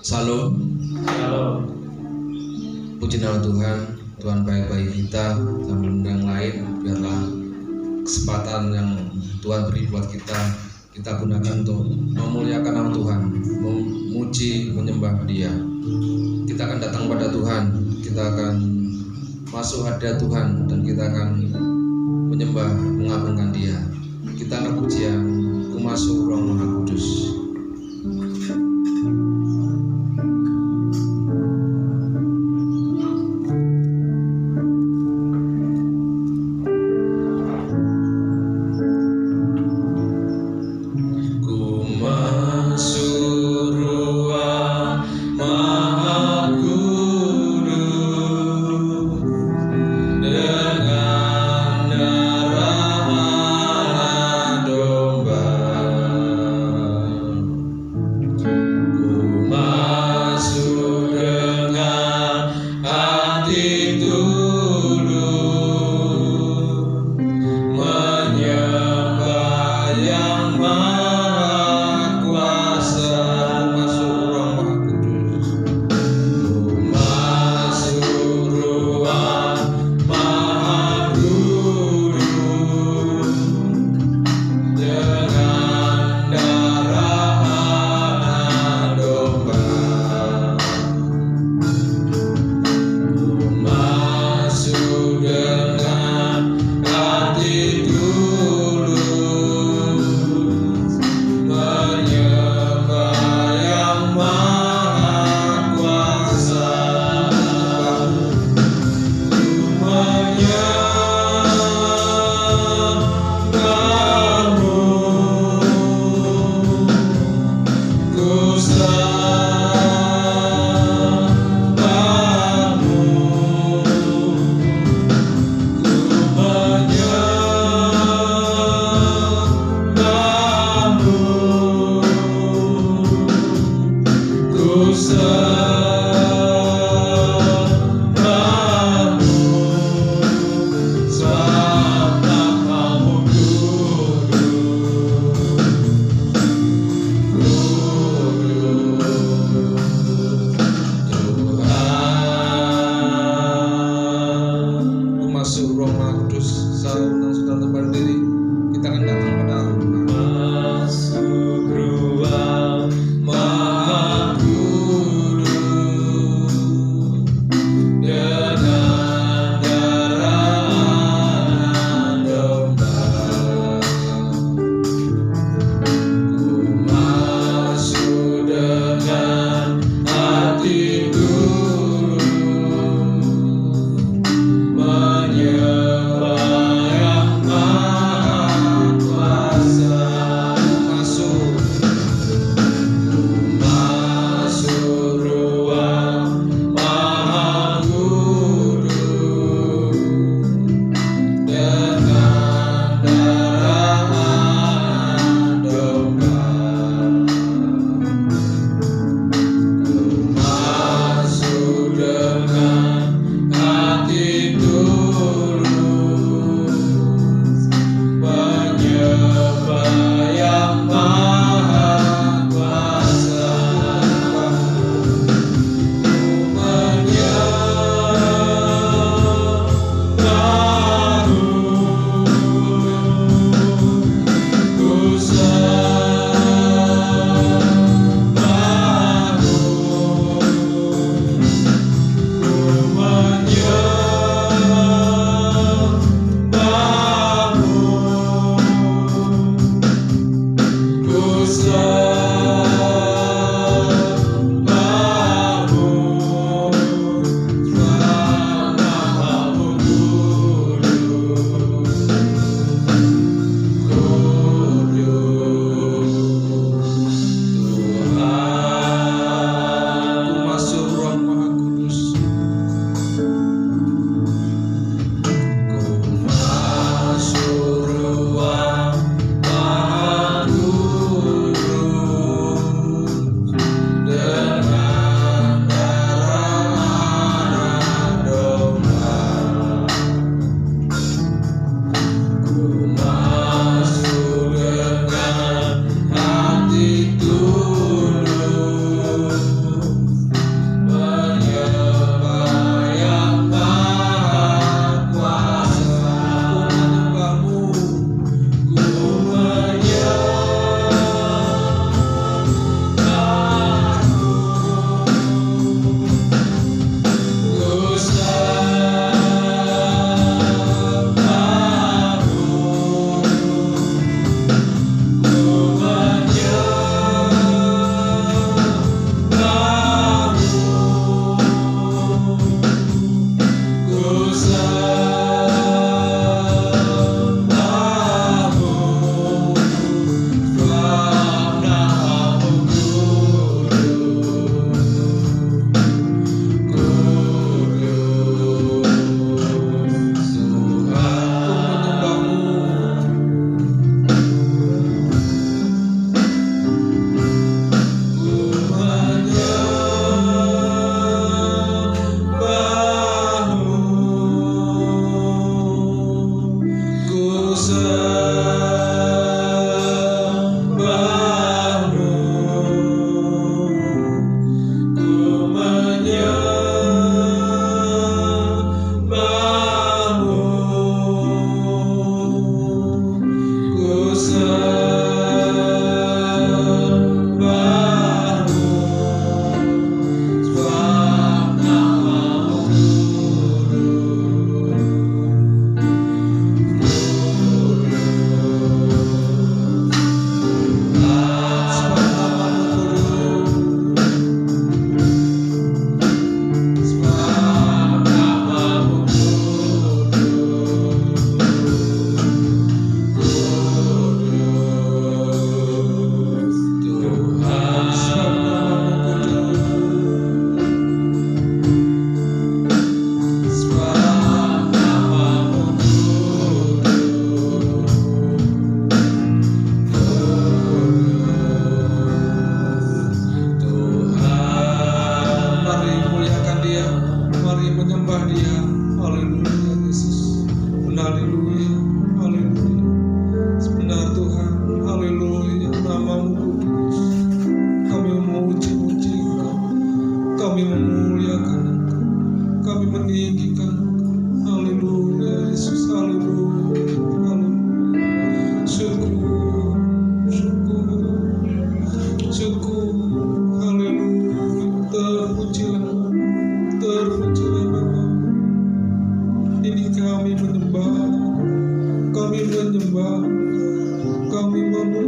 Salam. Puji nama Tuhan. Tuhan baik bagi kita dan yang lain. Biarlah kesempatan yang Tuhan beri buat kita gunakan untuk memuliakan nama Tuhan, memuji, menyembah Dia. Kita akan datang pada Tuhan, kita akan masuk hadirat Tuhan, dan kita akan menyembah, mengagungkan Dia. Kita akan pujian, ku masuk ruang Maha Kudus.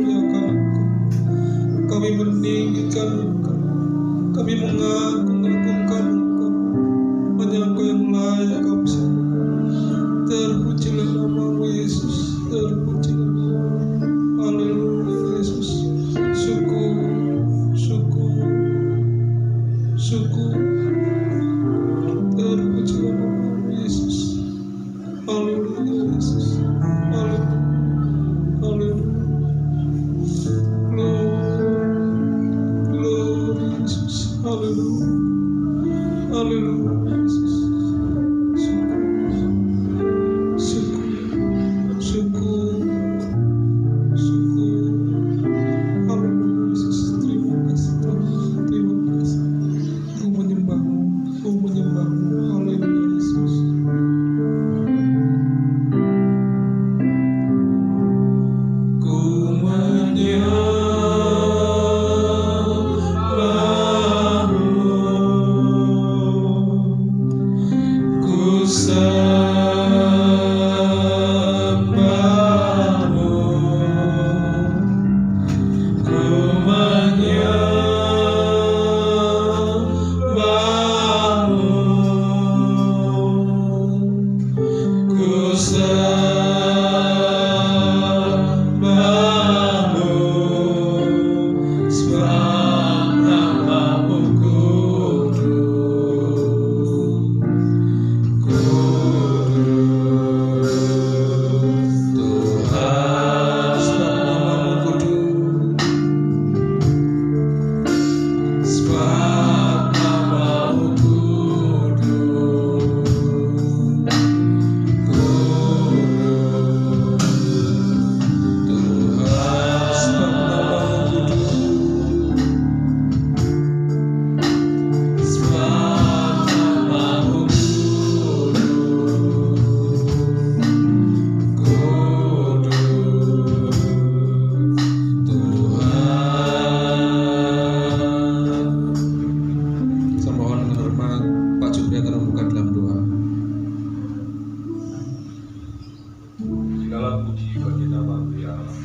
memuliakan Engkau, kami meninggikan Engkau, kami mengagungkan Engkau. Hanya Engkau yang layak kami sembah. Terpujilah namamu Yesus, terpujilah namamu. Haleluya Yesus. Syukur, syukur, syukur. Terpujilah namamu Yesus. Haleluya Yesus. Haleluya, haleluya. Glory Yesus. Haleluya, haleluya Yesus. Syukur, syukur, syukur. Haleluya Yesus. Terima kasih Tuhan, terima kasih. Ku menyembahmu, ku menyembahmu. Haleluya Yesus. Ku menyembahmu, ku sembahmu, ku menyembahmu, ku sembahmu, sebab namamu kudus, kudus Tuhan, sebab namamu kudus, sebab namamu kudus, Tuhan, sebab namamu kudus, sebab namamu kudus, Tuhan. Saya mohon dengan hormat Pak Jupri akan membuka dalam doa. Segala puji bagi nama-Mu ya Allah.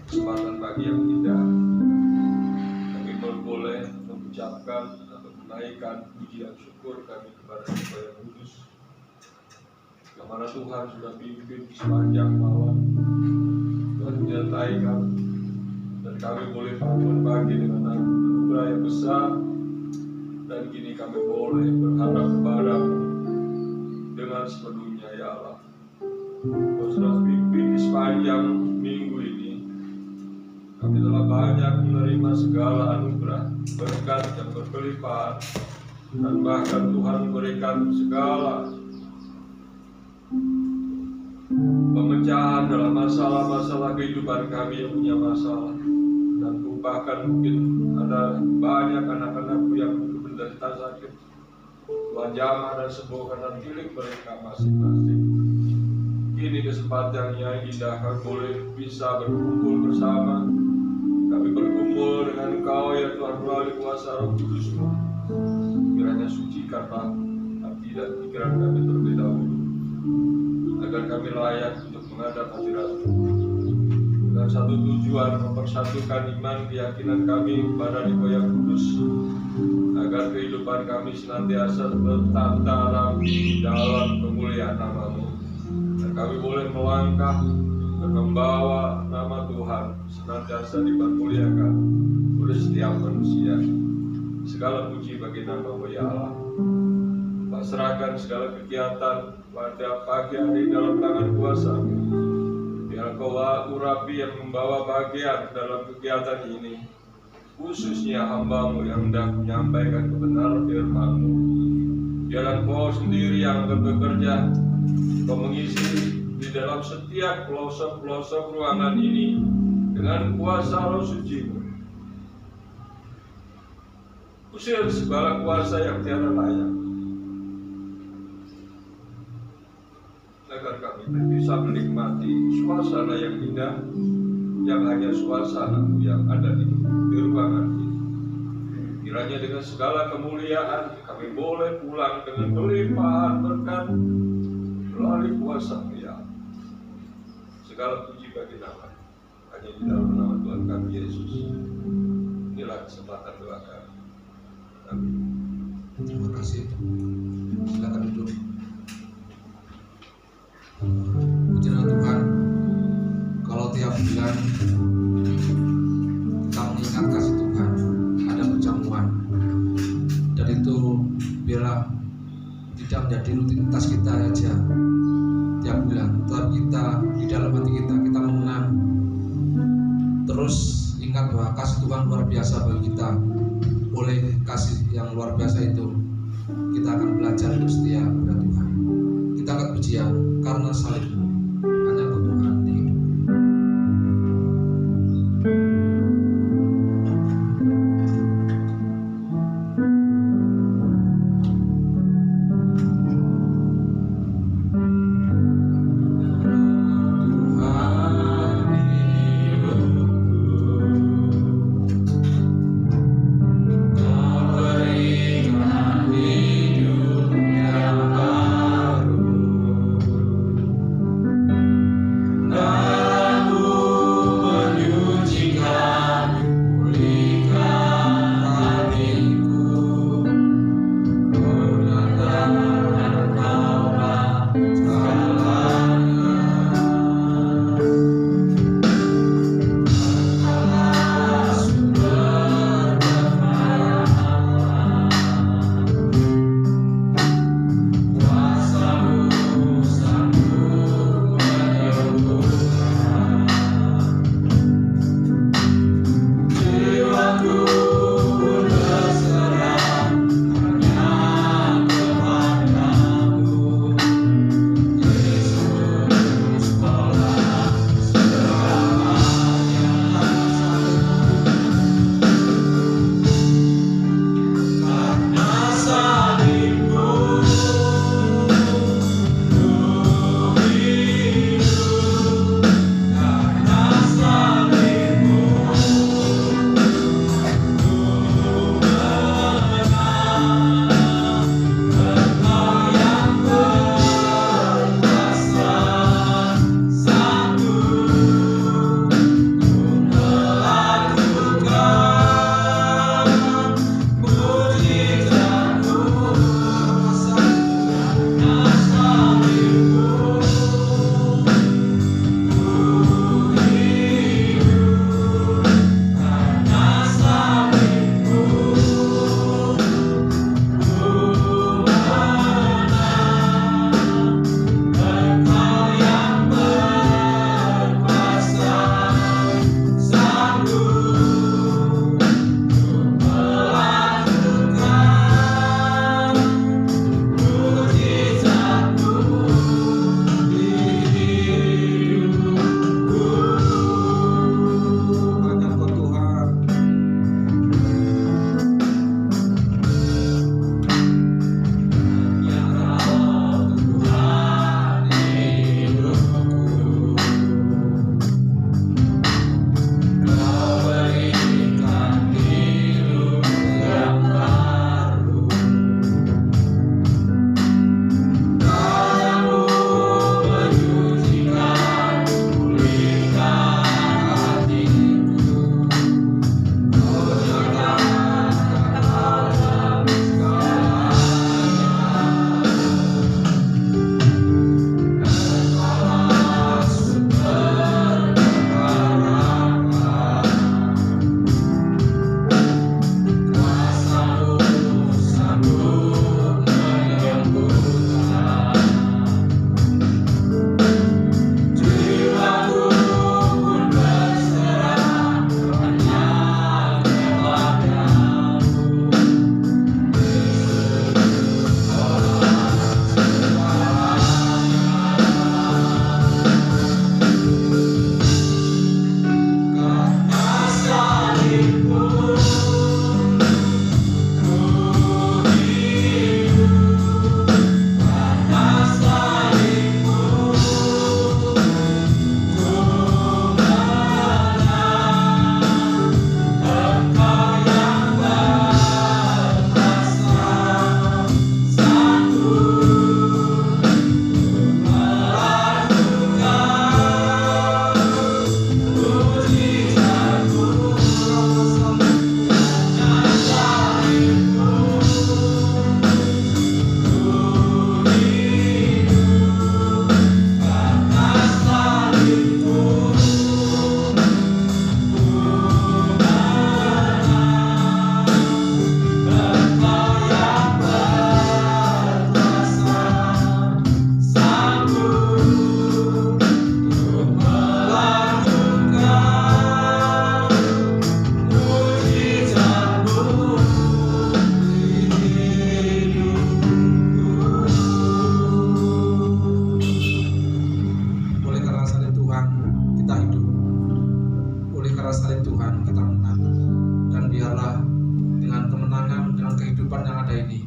Kesempatan pagi yang indah, kami boleh mengucapkan atau menaikkan pujian syukur kami kepada Engkau yang kudus, yang mana Tuhan sudah pimpin sepanjang malam. Tuhan menyertai kami, dan kami boleh bangun pagi dengan anugerah yang besar, dan kini kami boleh berharap kepada-Mu dengan sepenuhnya ya Allah. Kau sudah pimpin di sepanjang minggu ini. Kami telah banyak menerima segala anugerah, berkat yang berkelimpahan, dan bahkan Tuhan memberikan segala pemecahan dalam masalah-masalah kehidupan kami yang punya masalah. Dan bahkan mungkin ada banyak anak-anakku yang menderita sakit. Tuhan jamah dan sembuhkan dan pilih mereka masing-masing. Kini kesempatan yang indah kami boleh bisa berkumpul bersama. Kami berkumpul dengan Engkau ya Tuhan melalui kuasa Roh Kudus-Mu. Kiranya sucikanlah hati dan pikiran kami terlebih dahulu, agar kami layak untuk menghadap hadirat-Mu dengan satu tujuan, mempersatukan iman keyakinan kami kepada Engkau yang kudus, agar kehidupan kami senantiasa tertata rapi dalam kemuliaan nama-Mu, dan kami boleh melangkah dan membawa nama Tuhan senantiasa dipermuliakan oleh setiap manusia. Segala puji bagi nama-Mu ya Allah. Pak, serahkan segala kegiatan pada pagi hari dalam tangan kuasa-Mu. Biar Kau urapi yang membawa bagian dalam kegiatan ini, khususnya hamba-Mu yang hendak menyampaikan kebenaran firman-Mu. Biar Kau sendiri yang akan bekerja, Kau mengisi di dalam setiap pelosok-pelosok ruangan ini dengan kuasa Roh Suci-Mu. Usir segala kuasa yang tiada layak, agar kami bisa menikmati suasana yang indah, yang hanya suasana yang ada di ruangan ini. Kiranya dengan segala kemuliaan kami boleh pulang dengan kelimpahan berkat melalui kuasa-Mu ya. Segala puji bagi nama. kami Yesus. Inilah kesempatan doa kami. Amin. Terima kasih. Silakan duduk. Pujilah Tuhan, kalau tiap bulan kita mengingat kasih Tuhan, ada perjamuan, dan itu biarlah tidak menjadi rutinitas kita saja tiap bulan, tetapi kita di dalam hati kita mengenang terus ingat bahwa kasih Tuhan luar biasa bagi kita. Oleh kasih yang luar biasa itu kita akan belajar hidup setia kepada Tuhan. Kita akan pujian karena salibmu hanya untuk Tuhan di hidup. Hidup yang baru atas salib Tuhan kita menang. Dan biarlah dengan kemenangan, dengan kehidupan yang ada ini,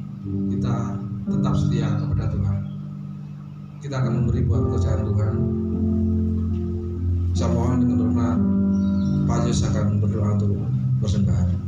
kita tetap setia kepada Tuhan. Kita akan memberi buat pekerjaan Tuhan. Saya mohon dengan hormat Pak Yus akan berdoa untuk persembahan.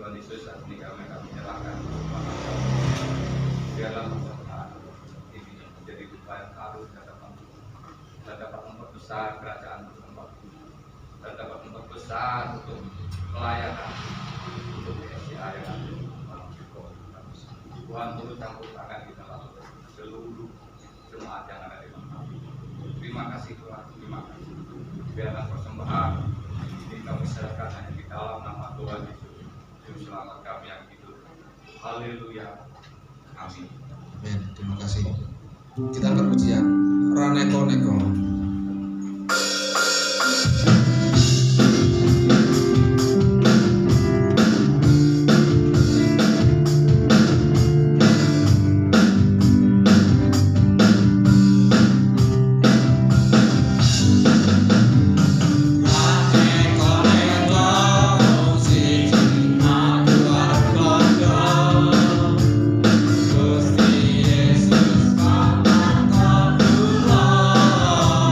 Tuhan Yesus, saat ini kami menyerahkan biarlah persembahan ini menjadi upaya harum dan dapat memperbesar kerajaan Tuhan, dan dapat memperbesar untuk pelayanan untuk SCA yang ada Tuhan. Turut campur tangan di dalam seluruh jemaat yang ada di dalam. Terima kasih Tuhan, terima kasih. Biarlah persembahan ini kami serahkan hanya di dalam nama Tuhan Yesus. Selamat kami yang hidup. Haleluya. Amin. Amin. Terima kasih. Kita angkat pujian Raneko Neko. Gusti Yesus, Bapa, Tuhan.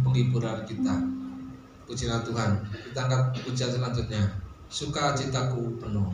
penghiburan kita. Pujilah Tuhan. Kita angkat pujian selanjutnya. Sukacitaku penuh.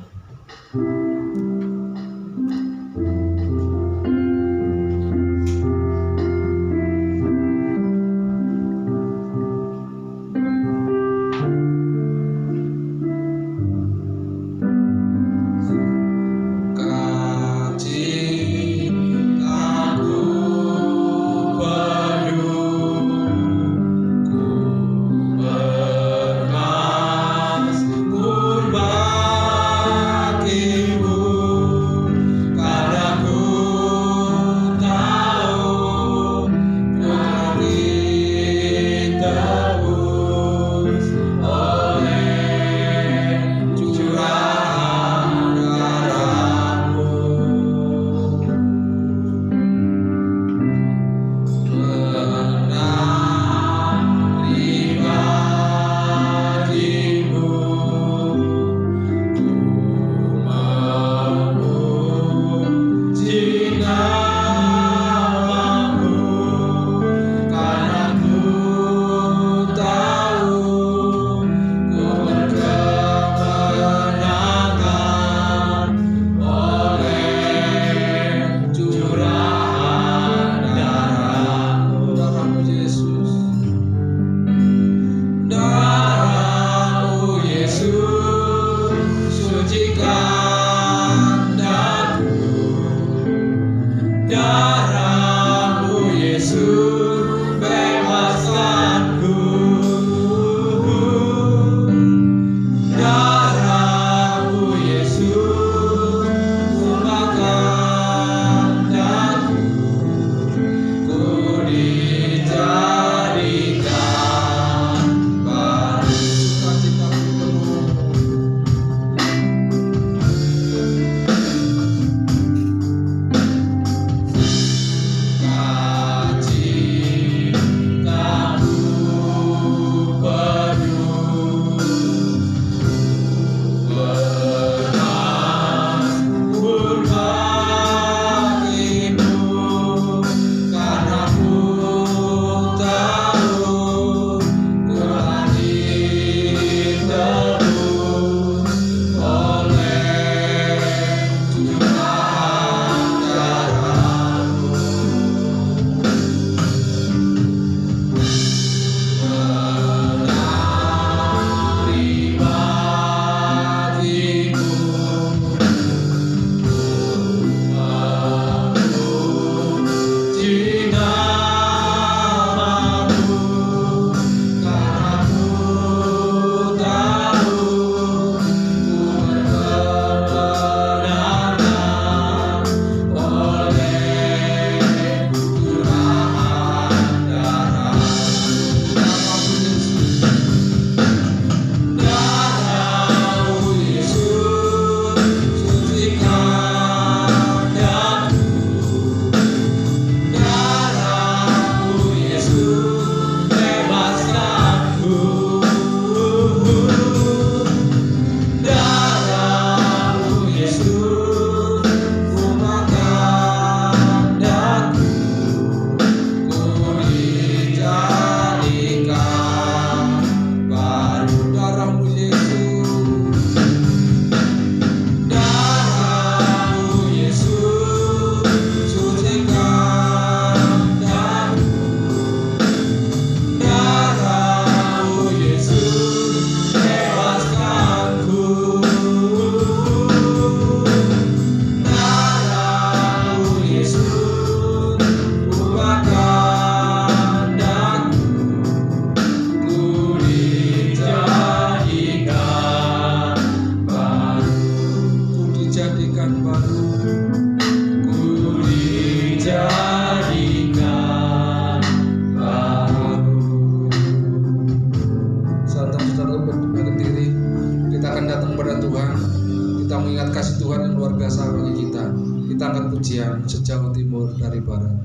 pujian sejauh timur dari barat.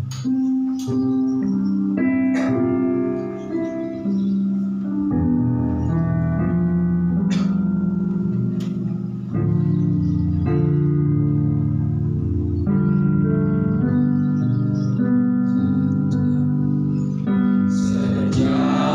Sejauh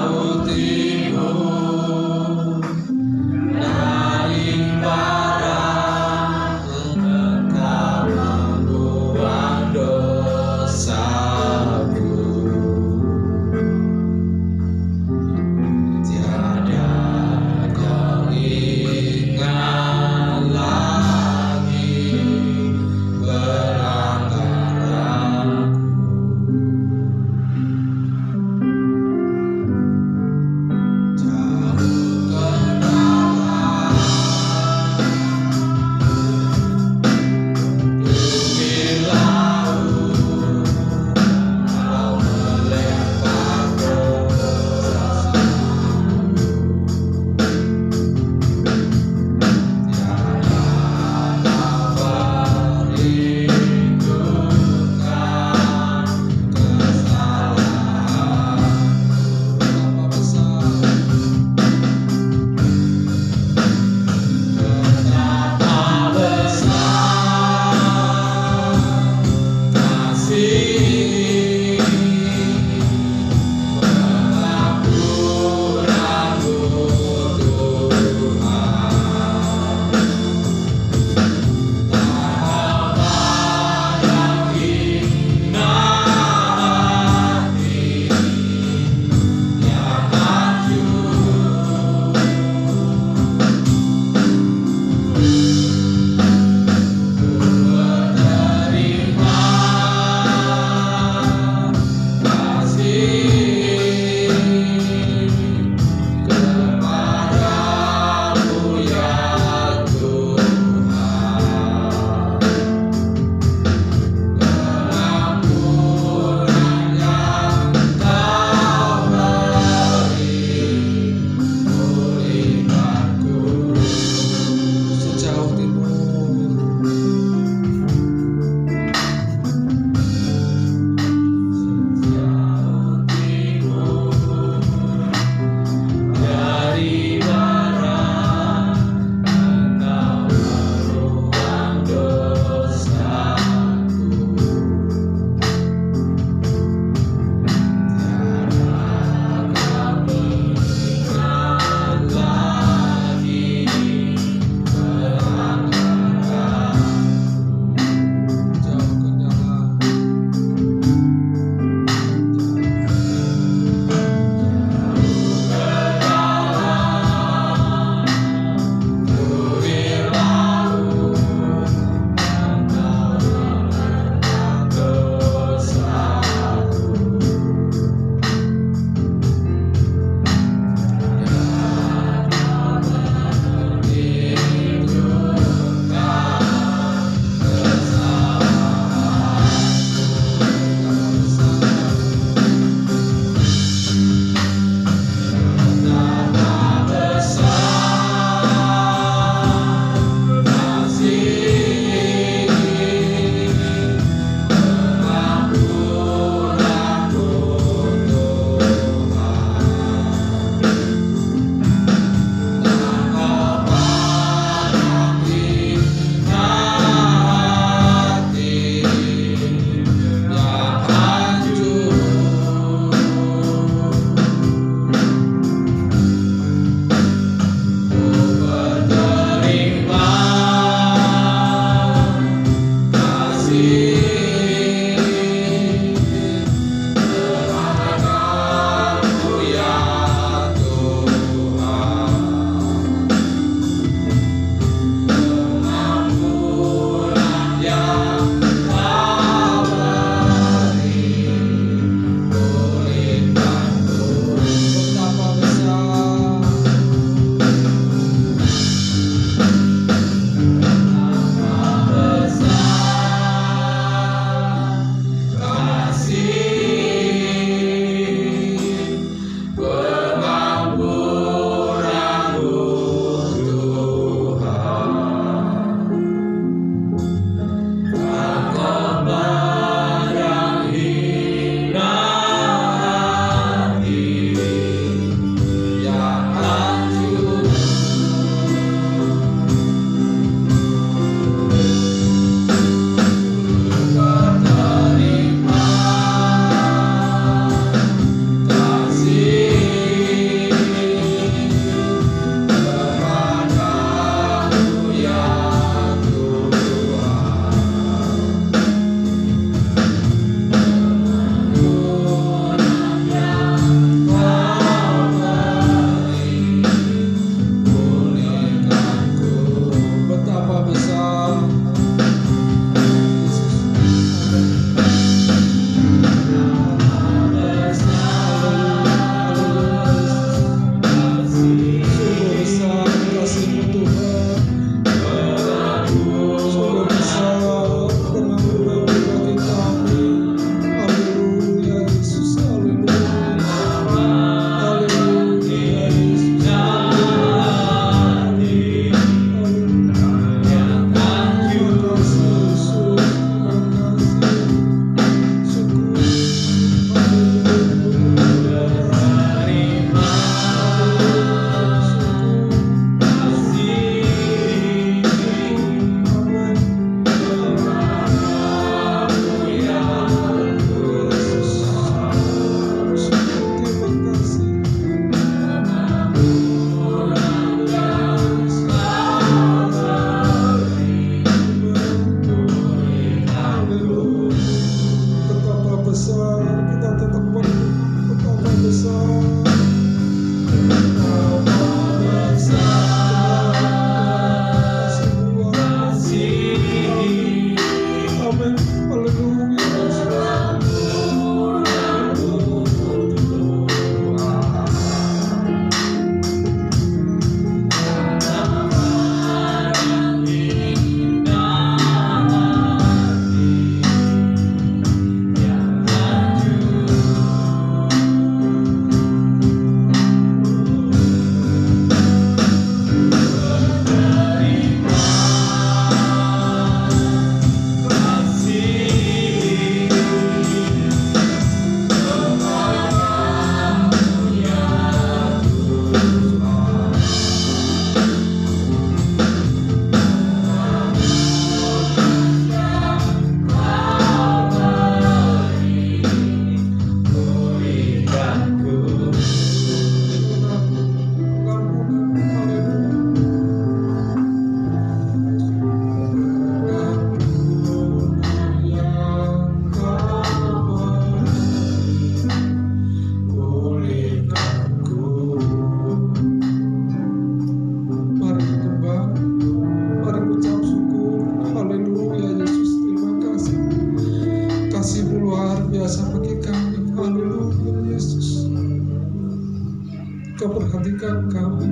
Kau perhatikan kami,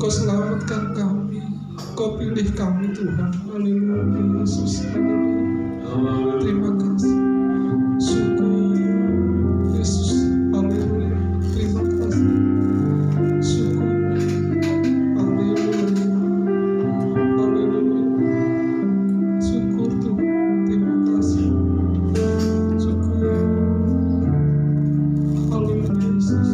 Kau selamatkan kami, Kau pilih kami Tuhan. Haleluya Yesus, haleluya. Terima kasih, syukur Yesus, haleluya. Terima kasih, syukur, haleluya, haleluya. Syukur Tuhan, terima kasih, syukur, haleluya Yesus.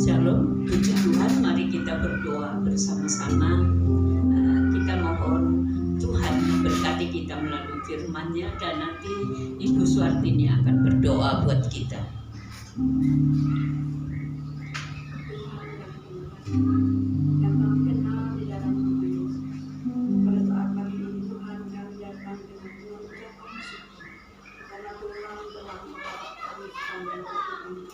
Shalom, puji Tuhan, mari kita berdoa bersama-sama. Kita mohon Tuhan memberkati kita melalui firman-Nya, dan nanti Ibu Suartini akan berdoa buat kita. Yang kami kenal di dalam nama Yesus. Pada saat pagi ini Tuhan, kami datang dengan mengucapkan syukur karena Tuhan telah merawat kami sepanjang waktu ini.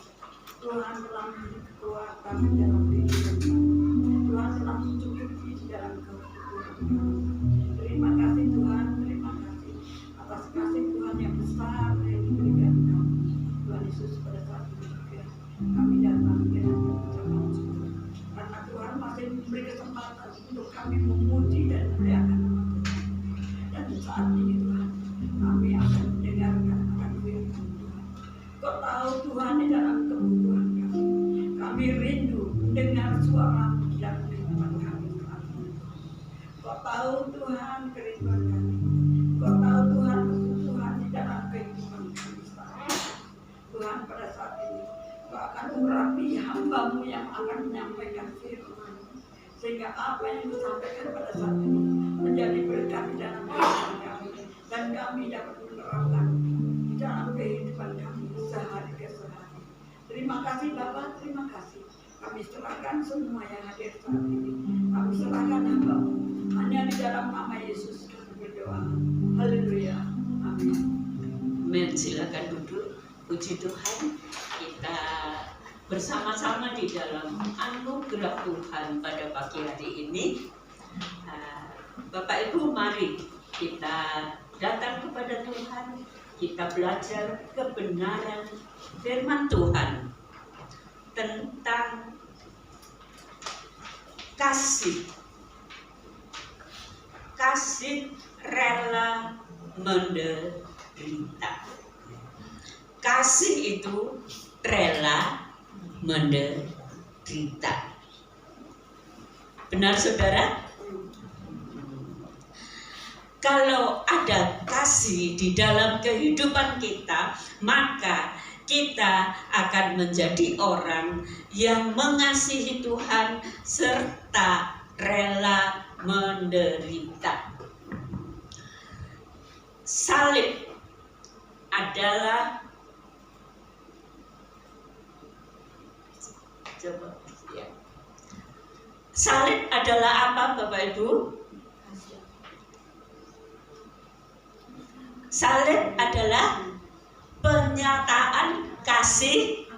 Tuhan telah memberi kekuatan dalam kehidupan kami. Tuhan telah mencukupi di dalam kebutuhan kami. Terima kasih Tuhan, terima kasih atas kasih Tuhan yang besar yang diberikan kami. Tuhan Yesus, pada saat ini juga kami datang dengan mengucapkan syukur karena Tuhan masih memberi kesempatan untuk kami memuji dan merayakan nama Tuhan. Dan saat ini Tuhan, kami akan mendengarkan akan firman Tuhan. Kau tahu Tuhan di dalam kebutuhan kami. Kami rindu mendengar suara-Mu di dalam kehidupan kami saat ini. Kau tahu Tuhan kerinduan kami. Kau tahu Tuhan kebutuhan di dalam kehidupan kami saat ini. Tuhan, pada saat ini Kau akan urapi hamba-Mu yang akan menyampaikan firman, sehingga apa yang disampaikan pada saat ini menjadi berkat di dalam kehidupan kami, dan kami dapat menerapkan di dalam kehidupan kami sehari ke sehari. Terima kasih Bapa, terima kasih. Kami serahkan semua yang hadir saat ini. Kami serahkan hamba-Mu. Hanya di dalam nama Yesus kami berdoa. Haleluya. Amin. Amin. Silakan duduk. Puji Tuhan, kita bersama-sama di dalam anugerah Tuhan pada pagi hari ini. Bapak Ibu, mari kita datang kepada Tuhan. Kita belajar kebenaran firman Tuhan tentang kasih. Kasih rela menderita. Kasih itu rela menderita. Benar saudara? Kalau ada kasih di dalam kehidupan kita, maka kita akan menjadi orang yang mengasihi Tuhan serta rela menderita. Salib adalah salib adalah apa Bapak Ibu? Salib adalah penyataan kasih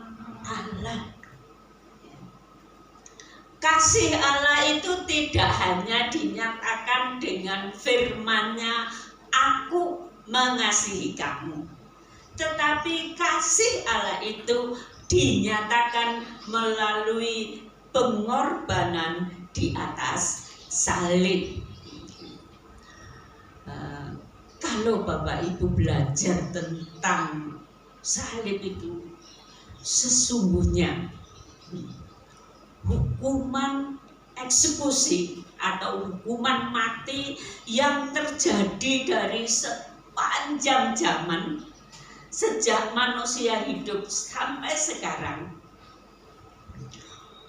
Allah. kasih Allah itu tidak hanya dinyatakan dengan firman-Nya, aku mengasihi kamu. Tetapi kasih Allah itu dinyatakan melalui pengorbanan di atas salib. Kalau Bapak Ibu belajar tentang salib itu, sesungguhnya hukuman eksekusi atau hukuman mati yang terjadi dari sepanjang zaman, sejak manusia hidup sampai sekarang,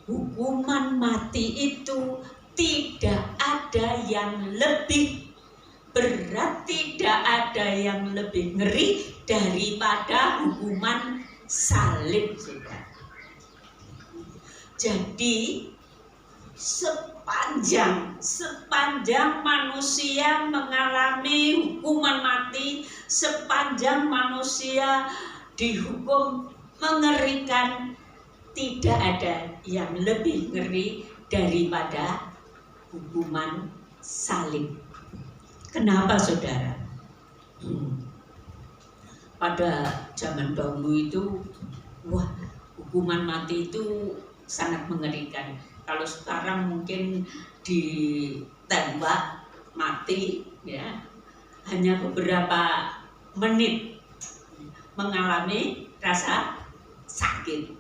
hukuman mati itu tidak ada yang lebih berat, tidak ada yang lebih ngeri daripada hukuman salib, saudara. Jadi sepanjang manusia mengalami hukuman mati, sepanjang manusia dihukum mengerikan, tidak ada yang lebih ngeri daripada hukuman salib. Kenapa, saudara? Pada zaman dahulu itu, hukuman mati itu sangat mengerikan. Kalau sekarang mungkin ditembak mati, ya, hanya beberapa menit mengalami rasa sakit.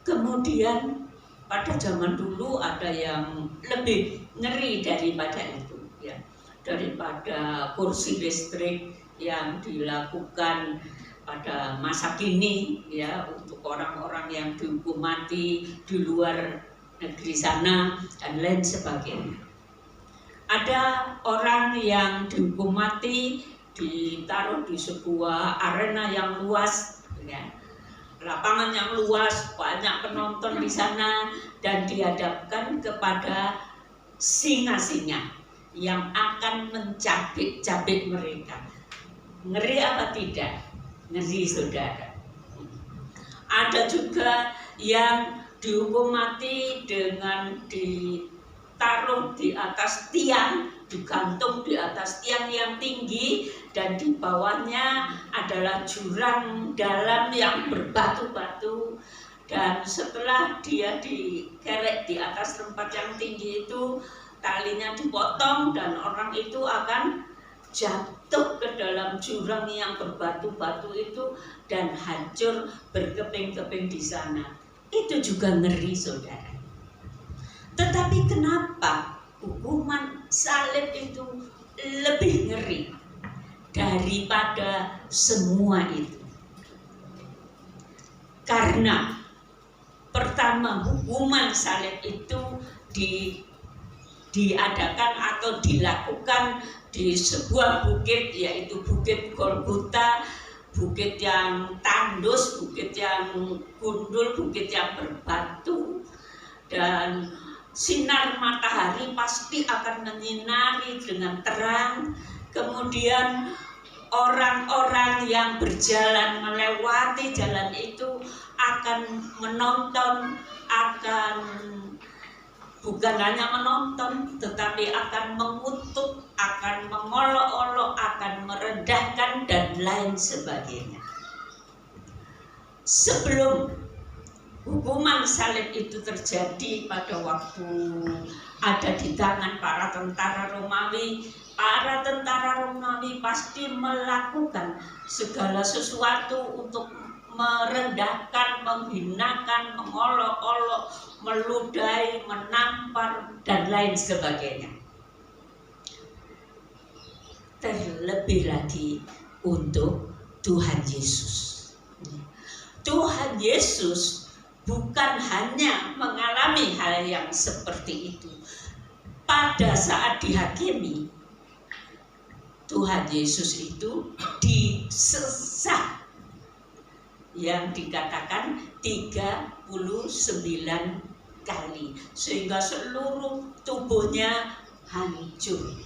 Kemudian pada zaman dulu ada yang lebih ngeri daripada itu, ya, daripada kursi listrik yang dilakukan pada masa kini, ya, untuk orang-orang yang dihukum mati di luar negeri sana dan lain sebagainya. Ada orang yang dihukum mati ditaruh di sebuah arena yang luas, ya, lapangan yang luas, banyak penonton di sana, dan dihadapkan kepada singa-singa yang akan mencabik-cabik mereka. Ngeri apa tidak? Ngeri, saudara. Ada juga yang dihukum mati dengan ditaruh di atas tiang, digantung di atas tiang yang tinggi, dan di bawahnya adalah jurang dalam yang berbatu-batu. Dan setelah dia dikerek di atas tempat yang tinggi itu, talinya dipotong dan orang itu akan jatuh ke dalam jurang yang berbatu-batu itu dan hancur berkeping-keping di sana. Itu juga ngeri, saudara. Tetapi kenapa hukuman salib itu lebih ngeri daripada semua itu? Karena pertama, hukuman salib itu diadakan atau dilakukan di sebuah bukit, yaitu Bukit Golgota, bukit yang tandus, bukit yang gundul, bukit yang berbatu, dan sinar matahari pasti akan menyinari dengan terang. Kemudian orang-orang yang berjalan melewati jalan itu akan menonton, akan bukan hanya menonton, tetapi akan mengutuk, akan mengolok-olok, akan merendahkan, dan lain sebagainya. Sebelum hukuman salib itu terjadi pada waktu ada di tangan para tentara Romawi pasti melakukan segala sesuatu untuk merendahkan, menghinakan, mengolok-olok, meludahi, menampar, dan lain sebagainya. Terlebih lagi untuk Tuhan Yesus. Tuhan Yesus bukan hanya mengalami hal yang seperti itu. Pada saat dihakimi, Tuhan Yesus itu disesat, yang dikatakan 39 kali, sehingga seluruh tubuhnya hancur.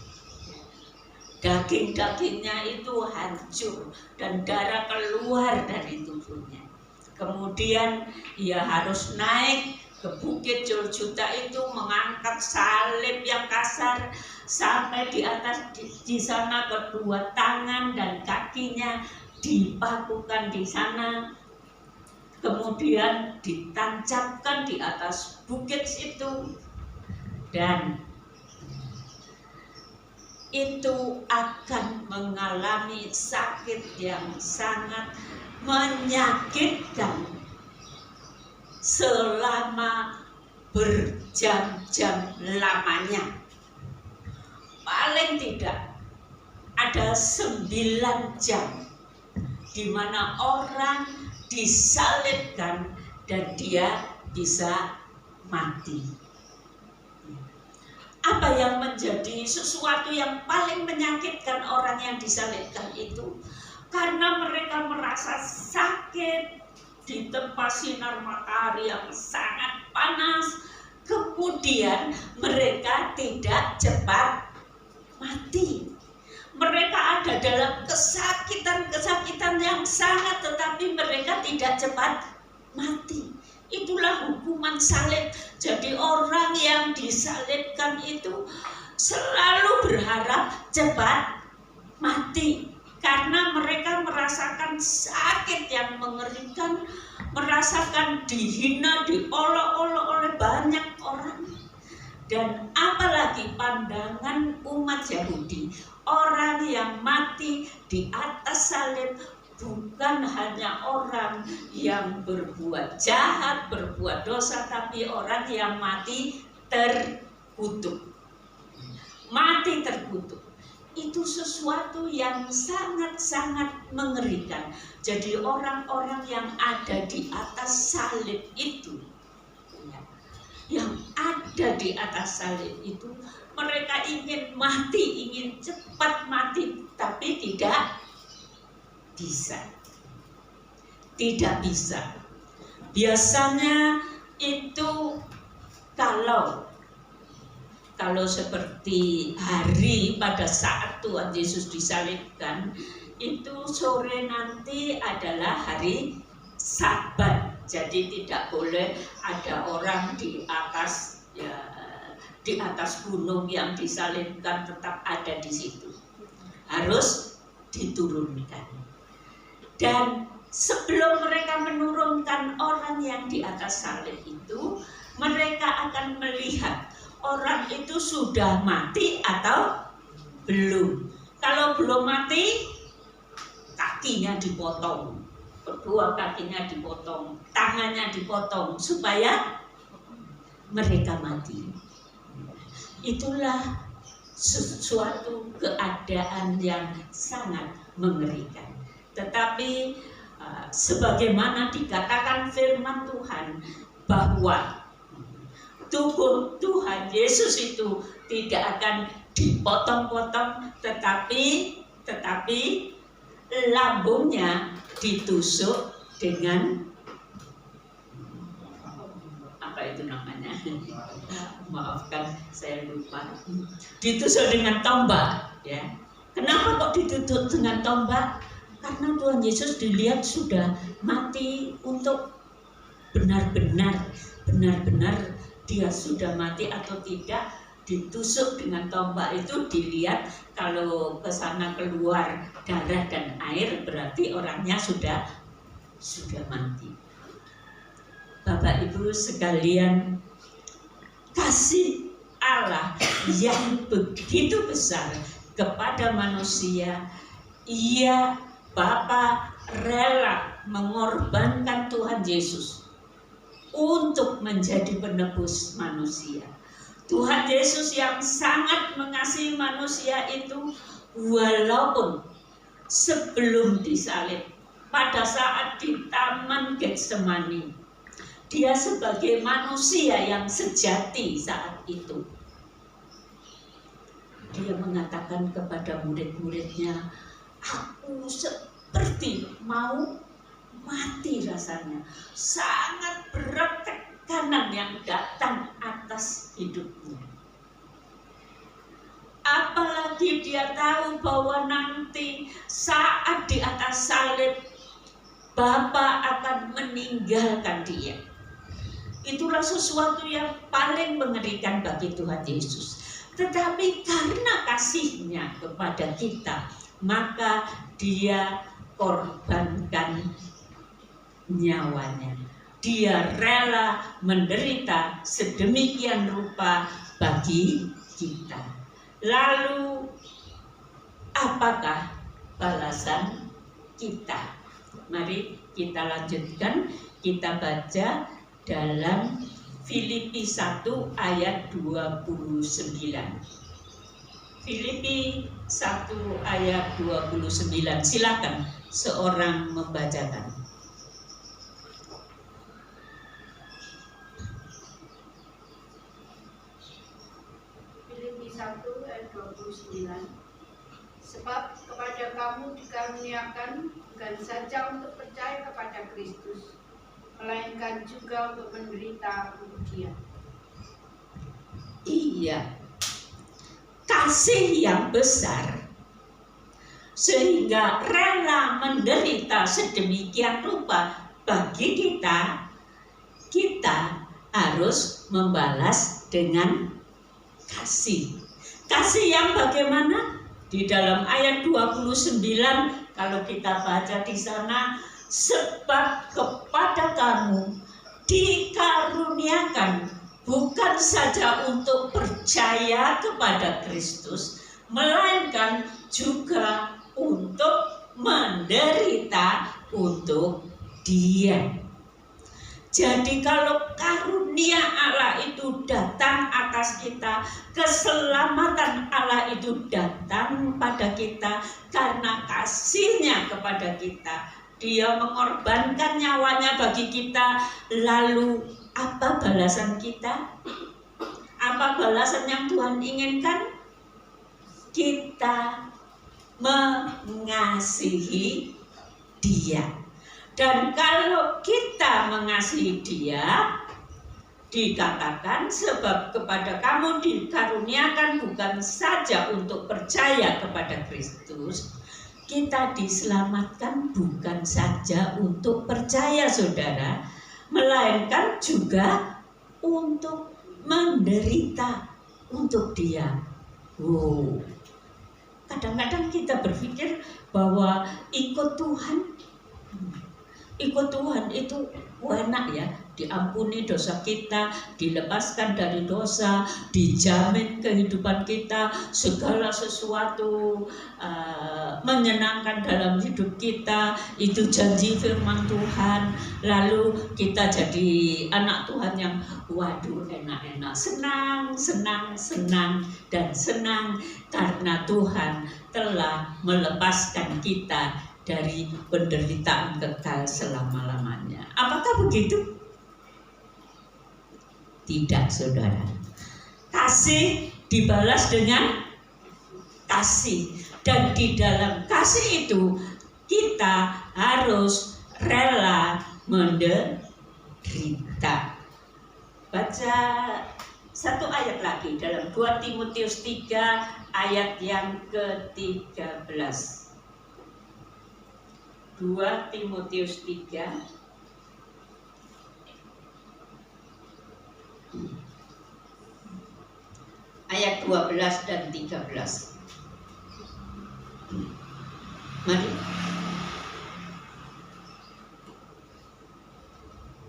Daging-dagingnya itu hancur dan darah keluar dari tubuhnya. Kemudian ia harus naik ke Bukit Joljuta itu mengangkat salib yang kasar sampai di atas di sana, kedua tangan dan kakinya dipakukan di sana, kemudian ditancapkan di atas bukit itu, dan itu akan mengalami sakit yang sangat menyakitkan selama berjam-jam lamanya. Paling tidak ada 9 jam di mana orang disalibkan dan dia bisa mati. Apa yang menjadi sesuatu yang paling menyakitkan orang yang disalibkan itu? Karena mereka merasa sakit di tempat sinar matahari yang sangat panas, kemudian mereka tidak cepat mati. Mereka ada dalam kesakitan yang sangat, tetapi mereka tidak cepat mati. Itulah hukuman salib. Jadi orang yang disalibkan itu selalu berharap cepat mati, karena mereka merasakan sakit yang mengerikan, merasakan dihina, diolok-olok oleh banyak orang. Dan apalagi pandangan umat Yahudi, orang yang mati di atas salib bukan hanya orang yang berbuat jahat, berbuat dosa, tapi orang yang mati terkutuk. Mati terkutuk itu sesuatu yang sangat-sangat mengerikan. Jadi orang-orang yang ada di atas salib itu, yang ada di atas salib itu, mereka ingin mati, ingin cepat mati, tapi tidak bisa. Tidak bisa. Biasanya itu kalau seperti hari pada saat Tuhan Yesus disalibkan, itu sore nanti adalah hari Sabat. Jadi tidak boleh ada orang di atas gunung yang disalibkan tetap ada di situ. Harus diturunkan. Dan sebelum mereka menurunkan orang yang di atas salib itu, mereka akan melihat orang itu sudah mati atau belum. Kalau belum mati, kakinya dipotong, kedua kakinya dipotong, tangannya dipotong supaya mereka mati. Itulah sesuatu keadaan yang sangat mengerikan. Tetapi sebagaimana dikatakan firman Tuhan bahwa tubuh Tuhan Yesus itu tidak akan dipotong-potong, tetapi lambungnya ditusuk dengan apa itu namanya? Maafkan, saya lupa. Ditusuk dengan tombak, ya. Kenapa kok ditutup dengan tombak? Karena Tuhan Yesus dilihat sudah mati untuk benar-benar dia sudah mati atau tidak. Ditusuk dengan tombak itu dilihat kalau ke sana keluar darah dan air, berarti orangnya sudah mati. Bapak Ibu sekalian, kasih Allah yang begitu besar kepada manusia, Ia Bapa rela mengorbankan Tuhan Yesus untuk menjadi penebus manusia. Tuhan Yesus yang sangat mengasihi manusia itu, walaupun sebelum disalib, pada saat di Taman Getsemani, dia sebagai manusia yang sejati saat itu, dia mengatakan kepada murid-muridnya, aku seperti mau mati rasanya. Sangat berat tekanan yang datang atas hidupnya. Apalagi dia tahu bahwa nanti saat di atas salib Bapa akan meninggalkan dia. itulah sesuatu yang paling mengerikan bagi Tuhan Yesus. Tetapi karena kasihnya kepada kita, maka dia korbankan nyawanya. Dia rela menderita sedemikian rupa bagi kita. Lalu apakah balasan kita? Mari kita lanjutkan, kita baca dalam Filipi 1 ayat 29. Filipi 1 ayat 29. Silakan seorang membacakan. Filipi 1 ayat 29. Sebab kepada kamu dikaruniakan bukan saja untuk percaya kepada Kristus, melainkan juga untuk menderita untuk Dia. Iya, kasih yang besar sehingga rela menderita sedemikian rupa bagi kita. Kita harus membalas dengan kasih. Kasih yang bagaimana? Di dalam ayat 29 kalau kita baca di sana, sebab kepada kamu dikaruniakan bukan saja untuk percaya kepada Kristus, melainkan juga untuk menderita untuk Dia. Jadi kalau karunia Allah itu datang atas kita, keselamatan Allah itu datang pada kita karena kasihnya kepada kita. Dia mengorbankan nyawanya bagi kita. Lalu apa balasan kita? Apa balasan yang Tuhan inginkan? Kita mengasihi Dia. Dan kalau kita mengasihi Dia, dikatakan sebab kepada kamu dikaruniakan bukan saja untuk percaya kepada Kristus. Kita diselamatkan bukan saja untuk percaya, saudara, melainkan juga untuk menderita untuk Dia. Wow. Kadang-kadang kita berpikir bahwa ikut Tuhan itu enak ya, diampuni dosa kita, dilepaskan dari dosa, dijamin kehidupan kita, segala sesuatu menyenangkan dalam hidup kita, itu janji firman Tuhan. Lalu kita jadi anak Tuhan yang waduh enak-enak, senang dan senang karena Tuhan telah melepaskan kita dari penderitaan kekal selama-lamanya. Apakah begitu? Tidak, saudara. Kasih dibalas dengan kasih. Dan di dalam kasih itu kita harus rela menderita. Baca satu ayat lagi dalam 2 Timotius 3 ayat yang ke-13. 2 Timotius 3 ayat 12 dan 13. Mari.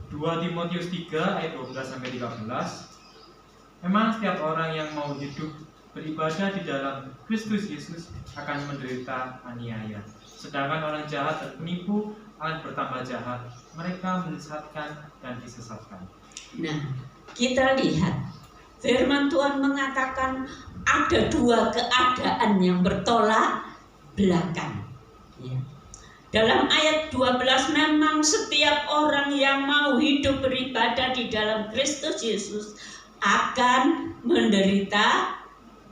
2 Timotius 3 ayat 12 sampai 13. Memang setiap orang yang mau hidup beribadah di dalam Kristus Yesus akan menderita aniaya. Sedangkan orang jahat dan penipu akan bertambah jahat. Mereka menyesatkan dan disesatkan. Nah, kita lihat firman Tuhan mengatakan ada dua keadaan yang bertolak belakang. Ya. Dalam ayat 12 memang setiap orang yang mau hidup beribadah di dalam Kristus Yesus akan menderita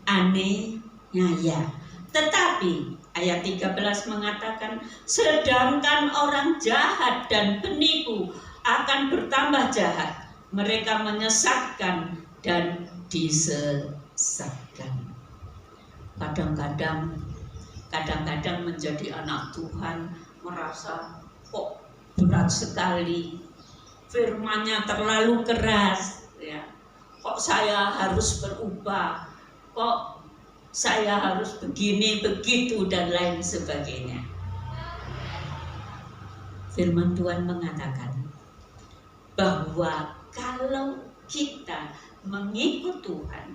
aniaya. Tetapi ayat 13 mengatakan sedangkan orang jahat dan penipu akan bertambah jahat. Mereka menyesatkan dan disesatkan. Kadang-kadang menjadi anak Tuhan merasa kok berat sekali. firman-Nya terlalu keras, ya. Kok saya harus berubah? Kok saya harus begini, begitu, dan lain sebagainya. Firman Tuhan mengatakan bahwa kalau kita mengikut Tuhan,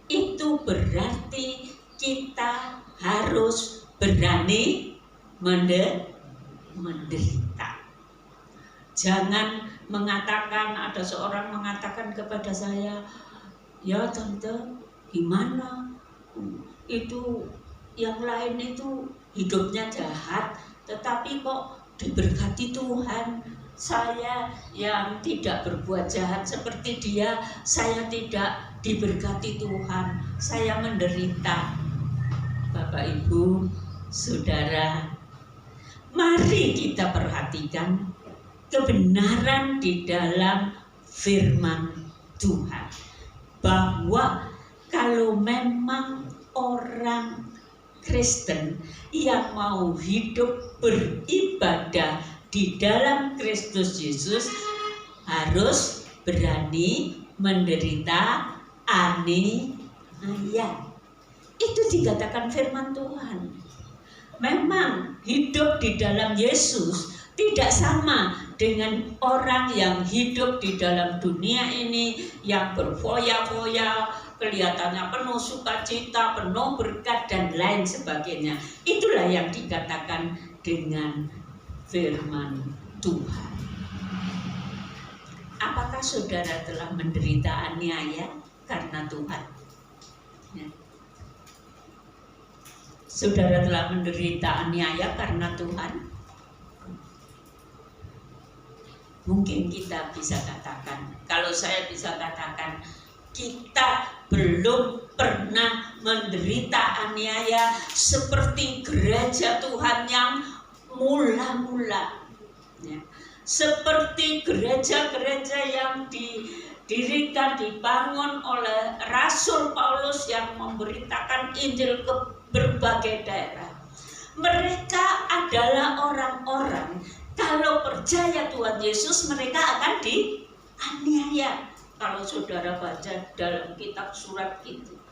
itu berarti kita harus berani menderita. Jangan mengatakan, ada seorang mengatakan kepada saya, ya tante, gimana? Itu yang lain itu hidupnya jahat, tetapi kok diberkati Tuhan. Saya yang tidak berbuat jahat seperti dia, saya tidak diberkati Tuhan, saya menderita. Bapak Ibu, Saudara, mari kita perhatikan kebenaran di dalam firman Tuhan, bahwa kalau memang orang Kristen yang mau hidup beribadah di dalam Kristus Yesus harus berani menderita aniaya. Itu dikatakan firman Tuhan. Memang hidup di dalam Yesus tidak sama dengan orang yang hidup di dalam dunia ini, yang berfoya-foya, kelihatannya penuh sukacita, penuh berkat, dan lain sebagainya. Itulah yang dikatakan dengan firman Tuhan. Apakah saudara telah menderita aniaya karena Tuhan? Ya. Saudara telah menderita aniaya karena Tuhan? Mungkin kita bisa katakan, kalau saya bisa katakan, kita belum pernah menderita aniaya seperti gereja Tuhan yang mula-mula, ya. Seperti gereja-gereja yang didirikan, dibangun oleh Rasul Paulus yang memberitakan Injil ke berbagai daerah. Mereka adalah orang-orang, kalau percaya Tuhan Yesus, mereka akan dianiaya. Kalau saudara baca dalam kitab surat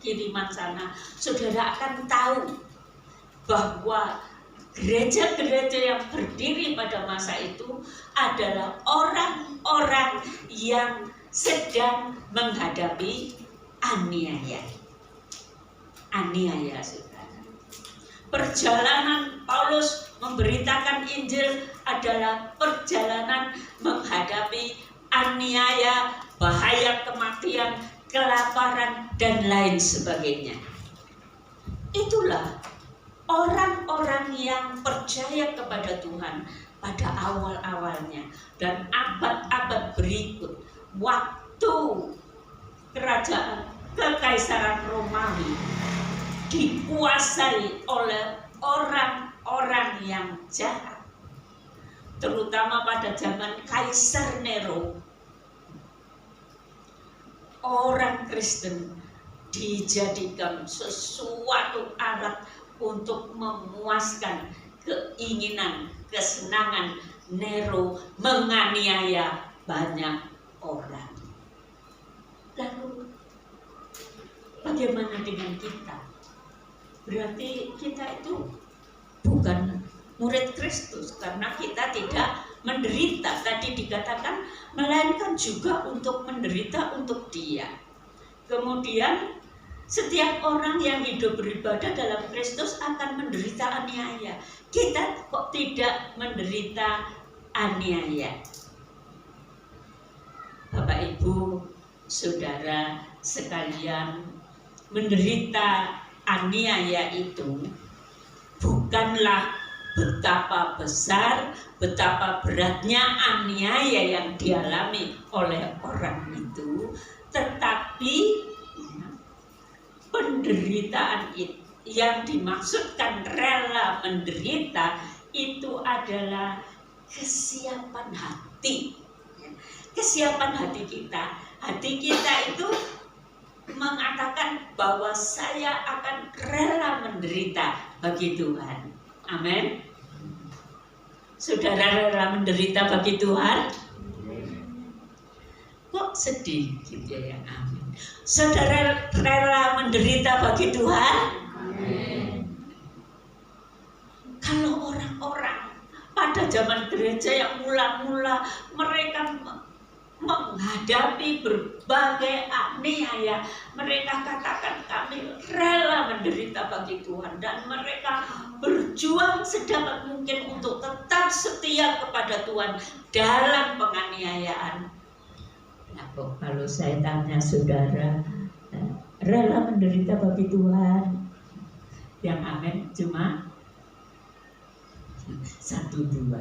kiriman sana, saudara akan tahu bahwa gereja-gereja yang berdiri pada masa itu adalah orang-orang yang sedang menghadapi aniaya. Aniaya, saudara. Perjalanan Paulus memberitakan Injil adalah perjalanan menghadapi aniaya, bahaya kematian, kelaparan, dan lain sebagainya. Itulah orang-orang yang percaya kepada Tuhan pada awal-awalnya, dan abad-abad berikut, waktu kerajaan Kekaisaran Romawi dikuasai oleh orang-orang yang jahat, terutama pada zaman Kaisar Nero. Orang Kristen dijadikan sesuatu alat untuk memuaskan keinginan, kesenangan Nero menganiaya banyak orang. Lalu bagaimana dengan kita? Berarti kita itu bukan murid Kristus karena kita tidak menderita, tadi dikatakan, melainkan juga untuk menderita untuk Dia. Kemudian setiap orang yang hidup beribadah dalam Kristus akan menderita aniaya. Kita kok tidak menderita aniaya? Bapak Ibu, Saudara sekalian, menderita aniaya itu bukanlah betapa besar, betapa beratnya aniaya yang dialami oleh orang itu, tetapi penderitaan itu yang dimaksudkan rela menderita itu adalah kesiapan hati. Kesiapan hati kita. Hati kita itu mengatakan bahwa saya akan rela menderita bagi Tuhan. Amin. Saudara rela menderita bagi Tuhan? Kok sedih gitu ya? Amin. Saudara rela menderita bagi Tuhan? Amin. Kalau orang-orang pada zaman gereja yang mula-mula mereka menghadapi berbagai aniaya, mereka katakan kami rela menderita bagi Tuhan, dan mereka berjuang sedapat mungkin untuk tetap setia kepada Tuhan dalam penganiayaan. Nah, kok kalau saya tanya saudara, rela menderita bagi Tuhan? Yang amin cuma 1-2.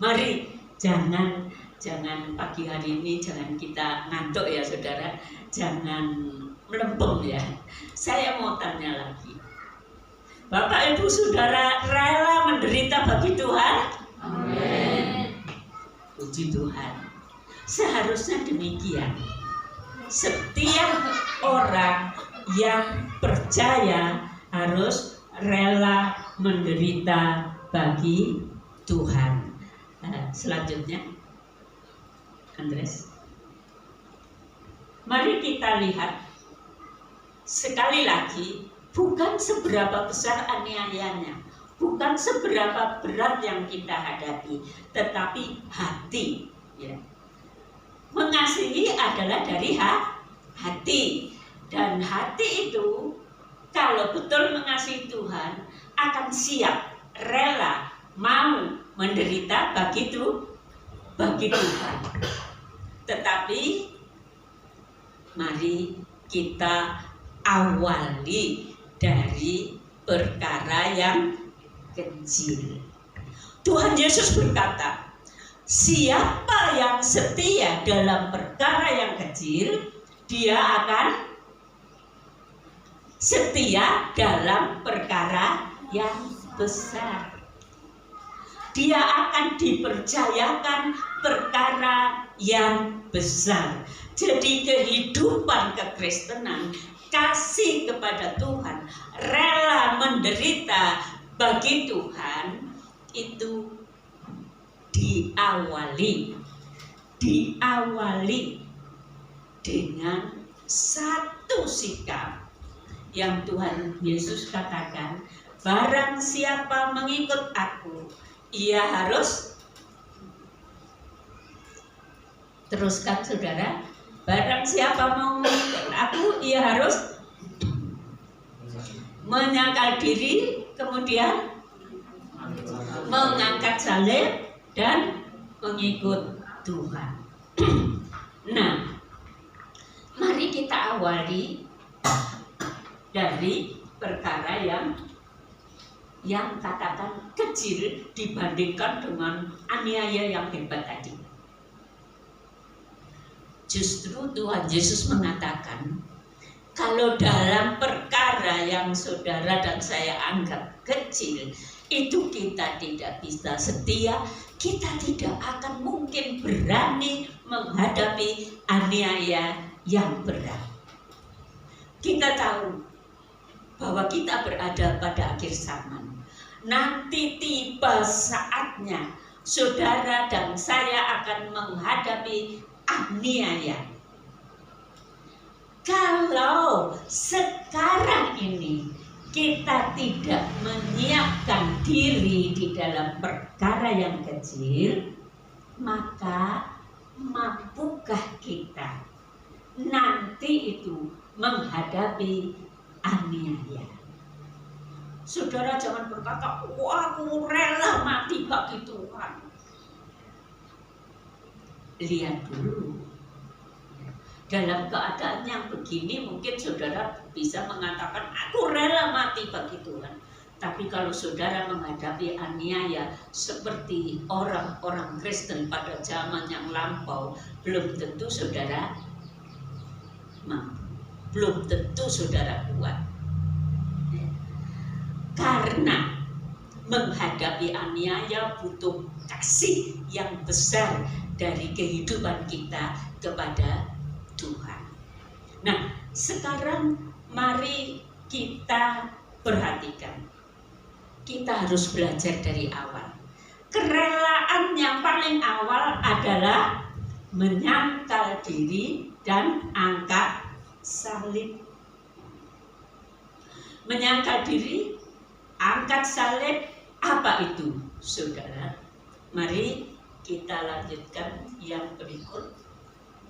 Mari jangan pagi hari ini jangan kita ngantuk ya saudara, jangan melempem ya. Saya mau tanya lagi, Bapak Ibu Saudara rela menderita bagi Tuhan? Amin. Puji Tuhan. Seharusnya demikian. Setiap orang yang percaya harus rela menderita bagi Tuhan. Selanjutnya Andres, mari kita lihat sekali lagi, bukan seberapa besar aniayanya, bukan seberapa berat yang kita hadapi, tetapi hati. Ya. Mengasihi adalah dari hati, dan hati itu kalau betul mengasihi Tuhan akan siap, rela, mau menderita bagi Tuhan. Tetapi mari kita awali dari perkara yang kecil. Tuhan Yesus berkata, siapa yang setia dalam perkara yang kecil, dia akan setia dalam perkara yang besar. Dia akan dipercayakan perkara yang besar. Jadi kehidupan kekristenan, kasih kepada Tuhan, rela menderita bagi Tuhan, itu diawali dengan satu sikap yang Tuhan Yesus katakan, barang siapa mengikut aku, ia harus, teruskan saudara, barang siapa mau mengikut aku, ia harus menyangkal diri, kemudian mengangkat salib dan mengikut Tuhan. Nah, mari kita awali dari perkara yang katakan kecil dibandingkan dengan aniaya yang hebat tadi. Justru Tuhan Yesus mengatakan, kalau dalam perkara yang saudara dan saya anggap kecil, itu kita tidak bisa setia, kita tidak akan mungkin berani menghadapi aniaya yang berat. Kita tahu bahwa kita berada pada akhir zaman. Nanti tiba saatnya saudara dan saya akan menghadapi aniaya. Kalau sekarang ini kita tidak menyiapkan diri di dalam perkara yang kecil, maka mampukah kita nanti itu menghadapi aniaya? Saudara jangan berkata, wah aku rela mati bagi Tuhan. Lihat dulu, dalam keadaan yang begini mungkin saudara bisa mengatakan aku rela mati bagi Tuhan. Tapi kalau saudara menghadapi aniaya seperti orang-orang Kristen pada zaman yang lampau, belum tentu saudara mampu, belum tentu saudara kuat. Karena menghadapi aniaya butuh kasih yang besar dari kehidupan kita kepada Tuhan. Nah, sekarang mari kita perhatikan. Kita harus belajar dari awal. kerelaan yang paling awal adalah menyangkal diri dan angkat salib. Menyangkal diri, angkat salib, apa itu, saudara? Mari kita lanjutkan yang berikut.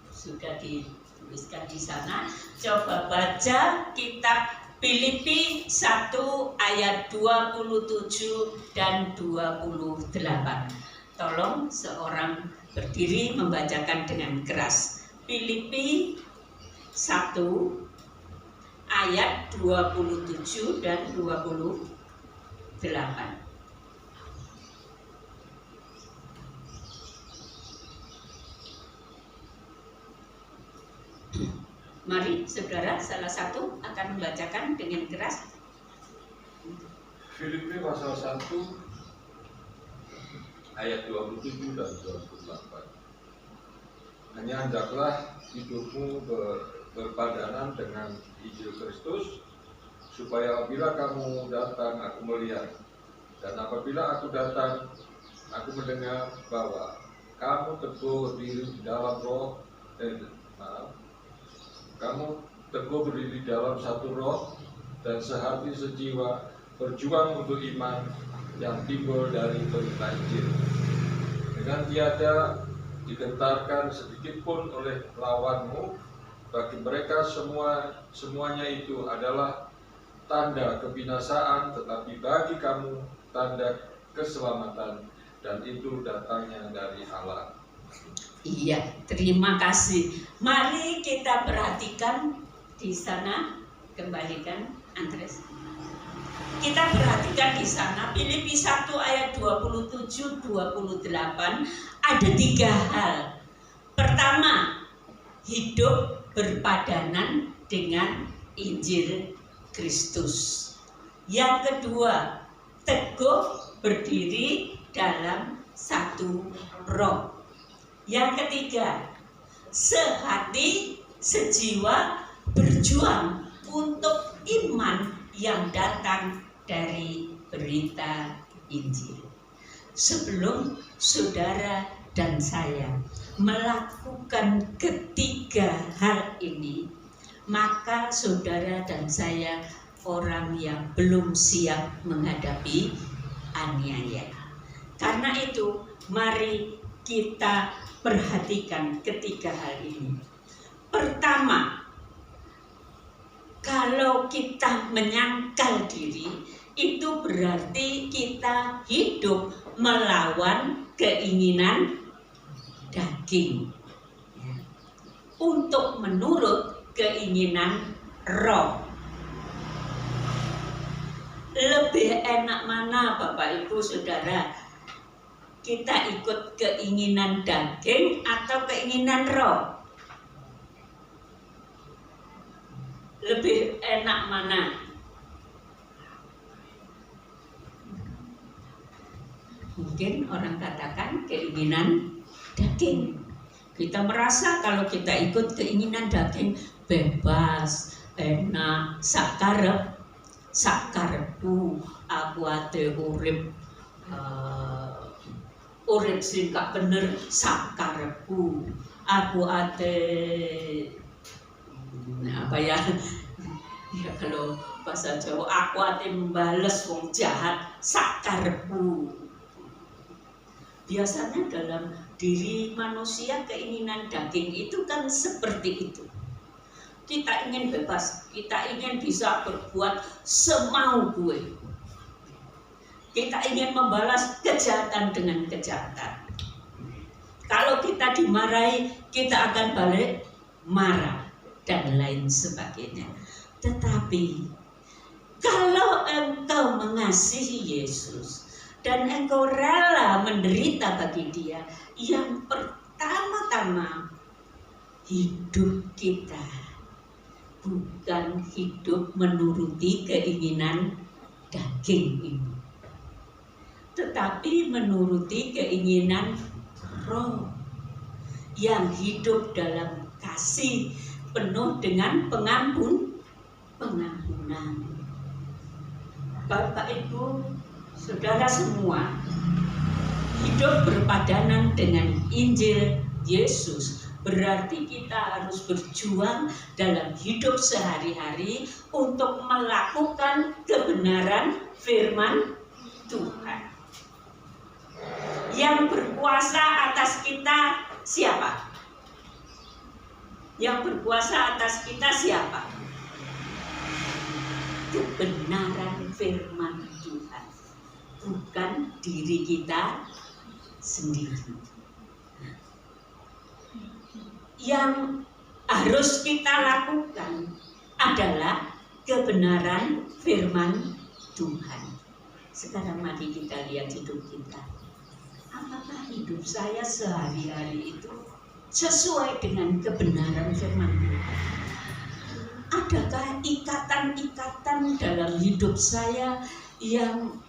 Sudah dituliskan di sana. Coba baca kitab Filipi 1 ayat 27 dan 28. Tolong seorang berdiri membacakan dengan keras. Filipi 1 ayat 27 dan 28. Mari saudara salah satu akan membacakan dengan keras. Filipi pasal 1 ayat 27 dan 28. Hanya hendaklah hidupmu berpadanan dengan Injil Kristus, supaya apabila kamu datang aku melihat, dan apabila aku datang aku mendengar bahwa kamu teguh berdiri di dalam roh, kamu teguh berdiri dalam satu roh dan sehati sejiwa berjuang untuk iman yang timbul dari berita Injil, dengan tiada digentarkan sedikit pun oleh lawanmu. Bagi mereka semuanya itu adalah tanda kebinasaan, tetapi bagi kamu tanda keselamatan, dan itu datangnya dari Allah. Iya, terima kasih. Mari kita perhatikan di sana, kembalikan Andres. Kita perhatikan di sana Filipi 1 ayat 27 28 ada 3 hal. Pertama, hidup berpadanan dengan Injil Kristus. Yang kedua, teguh berdiri dalam satu roh. Yang ketiga, sehati sejiwa berjuang untuk iman yang datang dari berita Injil. Sebelum saudara dan saya melakukan ketiga hal ini, maka saudara dan saya orang yang belum siap menghadapi aniaya. Karena itu, mari kita perhatikan ketiga hal ini. Pertama, kalau kita menyangkal diri, itu berarti kita hidup melawan keinginan daging, untuk menurut keinginan roh. Lebih enak mana Bapak Ibu Saudara? Kita ikut keinginan daging atau keinginan roh? Lebih enak mana? Mungkin orang katakan keinginan daging. Kita merasa kalau kita ikut keinginan daging bebas, enak, sakarepku, aku ate urip urip sing gak bener sakarepku, aku ate apa ya kalau bahasa Jawa, aku ate membales wong jahat sakarepku. Biasanya dalam diri manusia keinginan daging itu kan seperti itu. Kita ingin bebas, kita ingin bisa berbuat semau gue. Kita ingin membalas kejahatan dengan kejahatan. Kalau kita dimarahi, kita akan balik marah dan lain sebagainya. Tetapi kalau engkau mengasihi Yesus dan engkau rela menderita bagi Dia, yang pertama-tama hidup kita bukan hidup menuruti keinginan daging ini, tetapi menuruti keinginan roh yang hidup dalam kasih penuh dengan pengampunan. Bapak Ibu Saudara semua, hidup berpadanan dengan Injil Yesus. Berarti kita harus berjuang dalam hidup sehari-hari untuk melakukan kebenaran firman Tuhan. Yang berkuasa atas kita siapa? Yang berkuasa atas kita siapa? Kebenaran firman Tuhan, bukan diri kita sendiri. Yang harus kita lakukan adalah kebenaran firman Tuhan. Sekarang mari kita lihat hidup kita. Apakah hidup saya sehari-hari itu sesuai dengan kebenaran firman Tuhan? Adakah ikatan-ikatan dalam hidup saya yang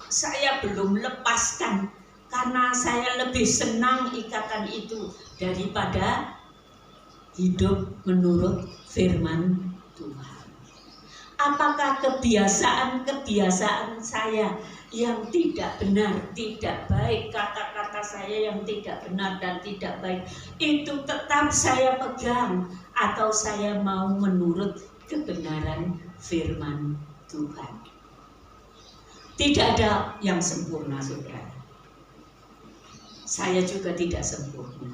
saya belum lepaskan karena saya lebih senang ikatan itu daripada hidup menurut firman Tuhan? Apakah kebiasaan-kebiasaan saya yang tidak benar, tidak baik, kata-kata saya yang tidak benar dan tidak baik, itu tetap saya pegang, atau saya mau menurut kebenaran firman Tuhan? Tidak ada yang sempurna, saudara. Saya juga tidak sempurna.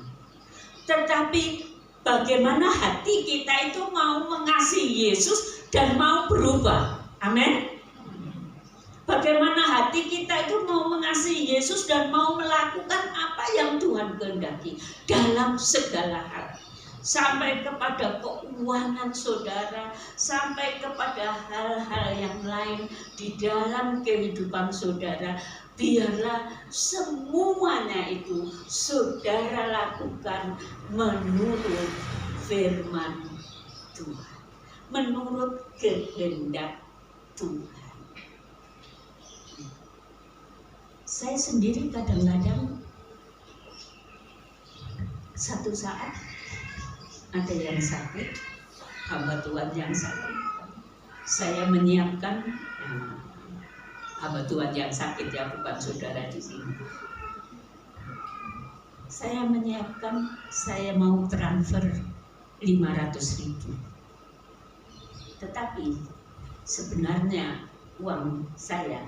Tetapi bagaimana hati kita itu mau mengasihi Yesus dan mau berubah. Amin. Bagaimana hati kita itu mau mengasihi Yesus dan mau melakukan apa yang Tuhan kehendaki dalam segala hal. Sampai kepada keuangan saudara, sampai kepada hal-hal yang lain di dalam kehidupan saudara. Biarlah semuanya itu saudara lakukan menurut firman Tuhan, menurut kehendak Tuhan. Saya sendiri kadang-kadang satu saat ada yang sakit, hamba Tuhan yang sakit, saya menyiapkan hamba Tuhan yang sakit, ya, bukan saudara di sini. Saya menyiapkan, saya mau transfer 500.000. Tetapi sebenarnya uang saya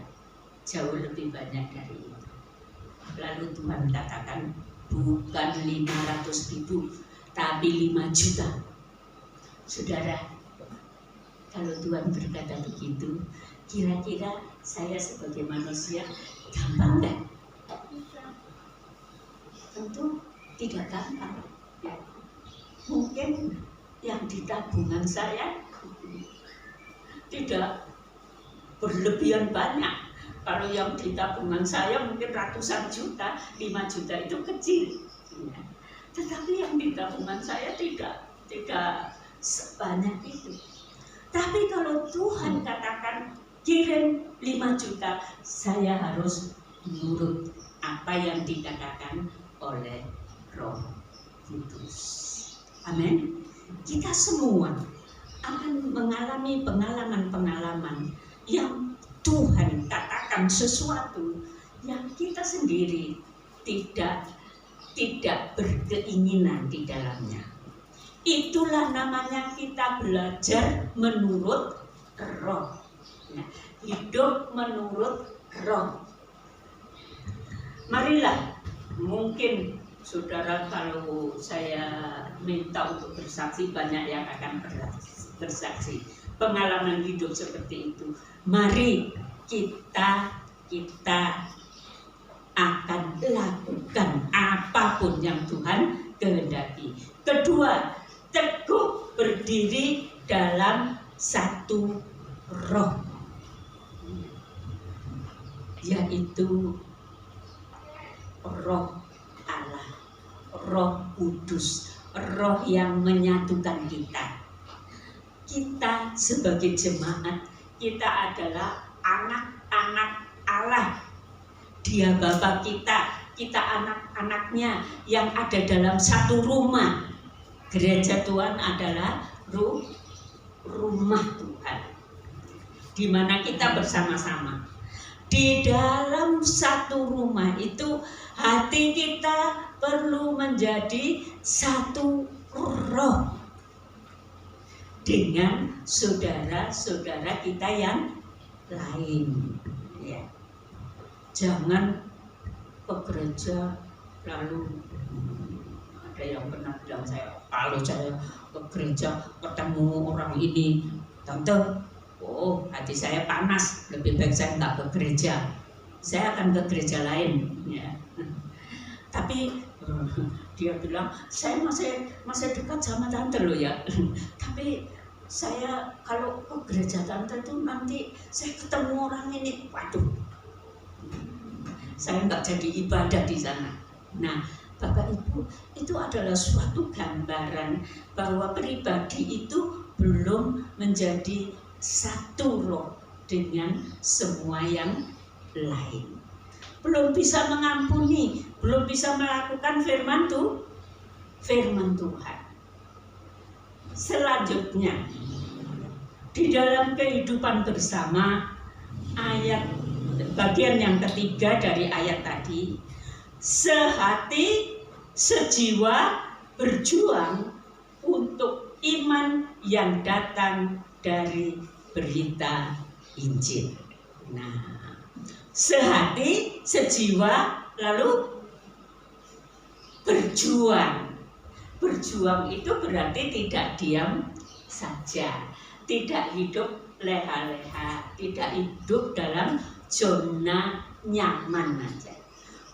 jauh lebih banyak dari itu. Lalu Tuhan katakan, bukan 500.000, tapi 5 juta. Saudara, kalau Tuhan berkata begitu, kira-kira saya sebagai manusia gampang enggak? Tentu tidak gampang. Mungkin yang di tabungan saya tidak berlebihan banyak. Kalau yang di tabungan saya mungkin ratusan juta, 5 juta itu kecil. Tetapi yang di tabungan saya tidak sebanyak itu. Tapi kalau Tuhan katakan kirim 5 juta, saya harus menurut apa yang dikatakan oleh Roh Kudus. Amin. Kita semua akan mengalami pengalaman-pengalaman yang Tuhan katakan sesuatu yang kita sendiri tidak berkeinginan di dalamnya. Itulah namanya kita belajar menurut Roh. Nah, hidup menurut Roh. Marilah, mungkin saudara, kalau saya minta untuk bersaksi, banyak yang akan bersaksi pengalaman hidup seperti itu. Mari kita akan lakukan apapun yang Tuhan kehendaki. Kedua, teguh berdiri dalam satu roh, yaitu Roh Allah, Roh Kudus, Roh yang menyatukan kita. Kita sebagai jemaat, kita adalah anak-anak Allah. Dia Bapa kita anak-anaknya yang ada dalam satu rumah. Gereja Tuhan adalah rumah Tuhan, di mana kita bersama-sama. Di dalam satu rumah itu hati kita perlu menjadi satu roh dengan saudara-saudara kita yang lain. Ya. Jangan ke gereja lalu ada yang pernah bilang saya, kalau saya ke gereja ketemu orang ini, tante, oh hati saya panas, lebih baik saya nggak ke gereja, saya akan ke gereja lain. Ya. Tapi dia bilang, saya masih dekat sama tante loh ya, tapi saya kalau ke gereja tante itu nanti saya ketemu orang ini, waduh, saya nggak jadi ibadah di sana. Nah, Bapak Ibu, itu adalah suatu gambaran bahwa pribadi itu belum menjadi satu roh dengan semua yang lain. Belum bisa mengampuni, belum bisa melakukan firman Tuhan. Selanjutnya, di dalam kehidupan bersama, ayat bagian yang ketiga dari ayat tadi, sehati sejiwa berjuang untuk iman yang datang dari berita Injil. Nah, sehati sejiwa lalu berjuang. Berjuang itu berarti tidak diam saja, tidak hidup leha-leha, tidak hidup dalam zona nyaman aja.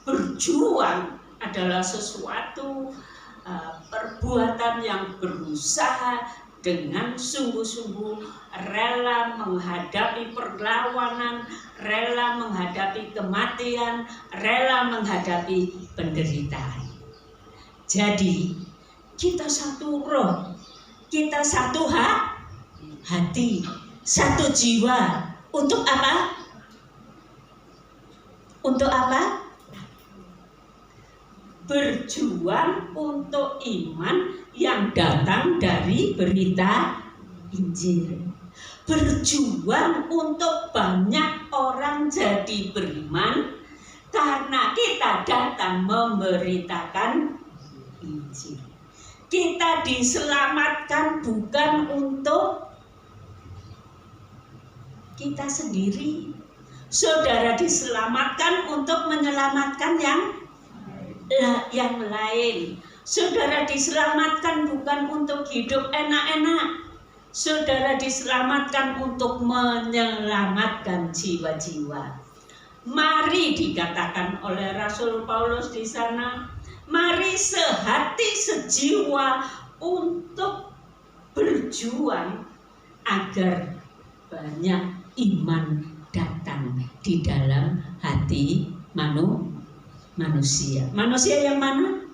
Berjuang adalah sesuatu perbuatan yang berusaha dengan sungguh-sungguh, rela menghadapi perlawanan, rela menghadapi kematian, rela menghadapi penderitaan. Jadi kita satu roh, kita satu hati, satu jiwa. Untuk apa? Untuk apa? Berjuang untuk iman yang datang dari berita Injil. Berjuang untuk banyak orang jadi beriman karena kita datang memberitakan Injil. Kita diselamatkan bukan untuk kita sendiri. Saudara diselamatkan untuk menyelamatkan yang lain. Saudara diselamatkan bukan untuk hidup enak-enak. Saudara diselamatkan untuk menyelamatkan jiwa-jiwa. Mari, dikatakan oleh Rasul Paulus di sana, mari sehati sejiwa untuk berjuang agar banyak iman datang di dalam hati manusia. Manusia yang mana?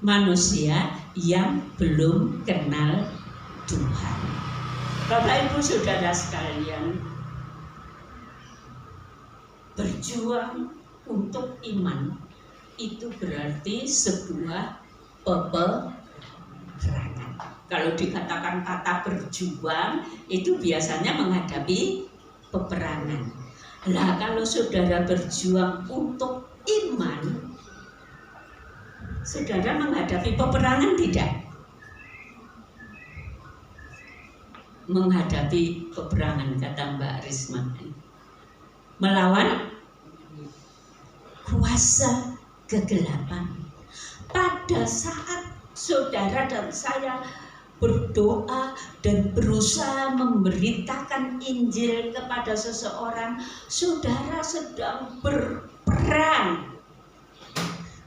Manusia yang belum kenal Tuhan. Bapak Ibu Saudara sekalian, berjuang untuk iman itu berarti sebuah peperangan. Kalau dikatakan kata berjuang itu biasanya menghadapi peperangan. Lah kalau saudara berjuang untuk iman, saudara menghadapi peperangan tidak? Menghadapi peperangan, kata Mbak Risma, melawan kuasa kegelapan. Pada saat saudara dan saya berdoa dan berusaha memberitakan Injil kepada seseorang, saudara sedang berperang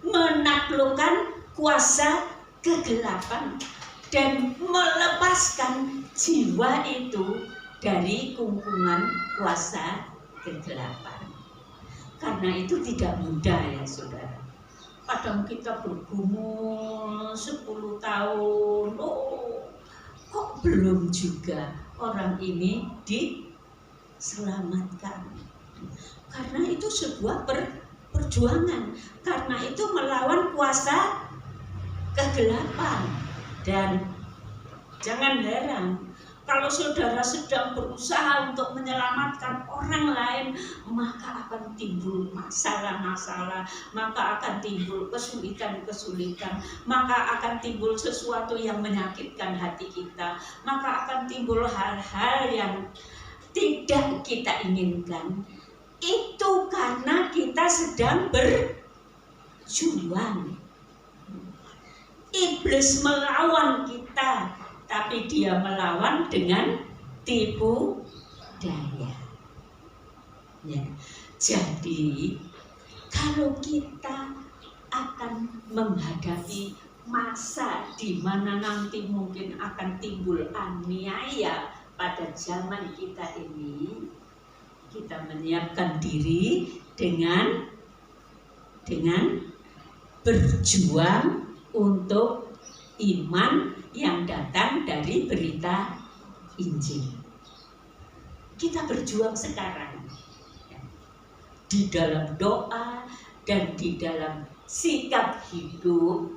menaklukkan kuasa kegelapan dan melepaskan jiwa itu dari kungkungan kuasa kegelapan. Karena itu tidak mudah ya saudara. Kadang kita bergumul 10 tahun, kok belum juga orang ini diselamatkan. Karena itu sebuah perjuangan. Karena itu melawan kuasa kegelapan. Dan jangan heran, Kalau saudara sedang berusaha untuk menyelamatkan orang lain, maka akan timbul masalah-masalah, maka akan timbul kesulitan-kesulitan, maka akan timbul sesuatu yang menyakitkan hati kita, maka akan timbul hal-hal yang tidak kita inginkan. Itu karena kita sedang berjuang. Iblis melawan kita, tapi dia melawan dengan tipu daya. Ya. Jadi kalau kita akan menghadapi masa di mana nanti mungkin akan timbul aniaya pada zaman kita ini, kita menyiapkan diri dengan berjuang untuk iman yang datang dari berita Injil. Kita berjuang sekarang di dalam doa dan di dalam sikap hidup.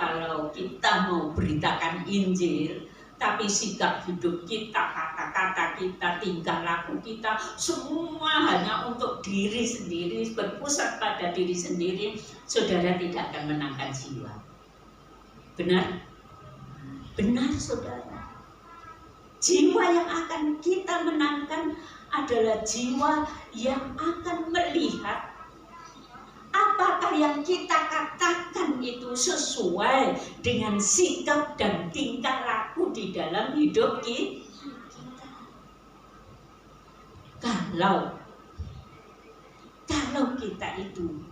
Kalau kita mau beritakan Injil, tapi sikap hidup kita, kata-kata kita, tingkah laku kita, semua hanya untuk diri sendiri, berpusat pada diri sendiri, saudara tidak akan menangkan jiwa. Benar? Benar, saudara. Jiwa yang akan kita menangkan adalah jiwa yang akan melihat apakah yang kita katakan itu sesuai dengan sikap dan tingkah laku di dalam hidup kita. Kalau kita itu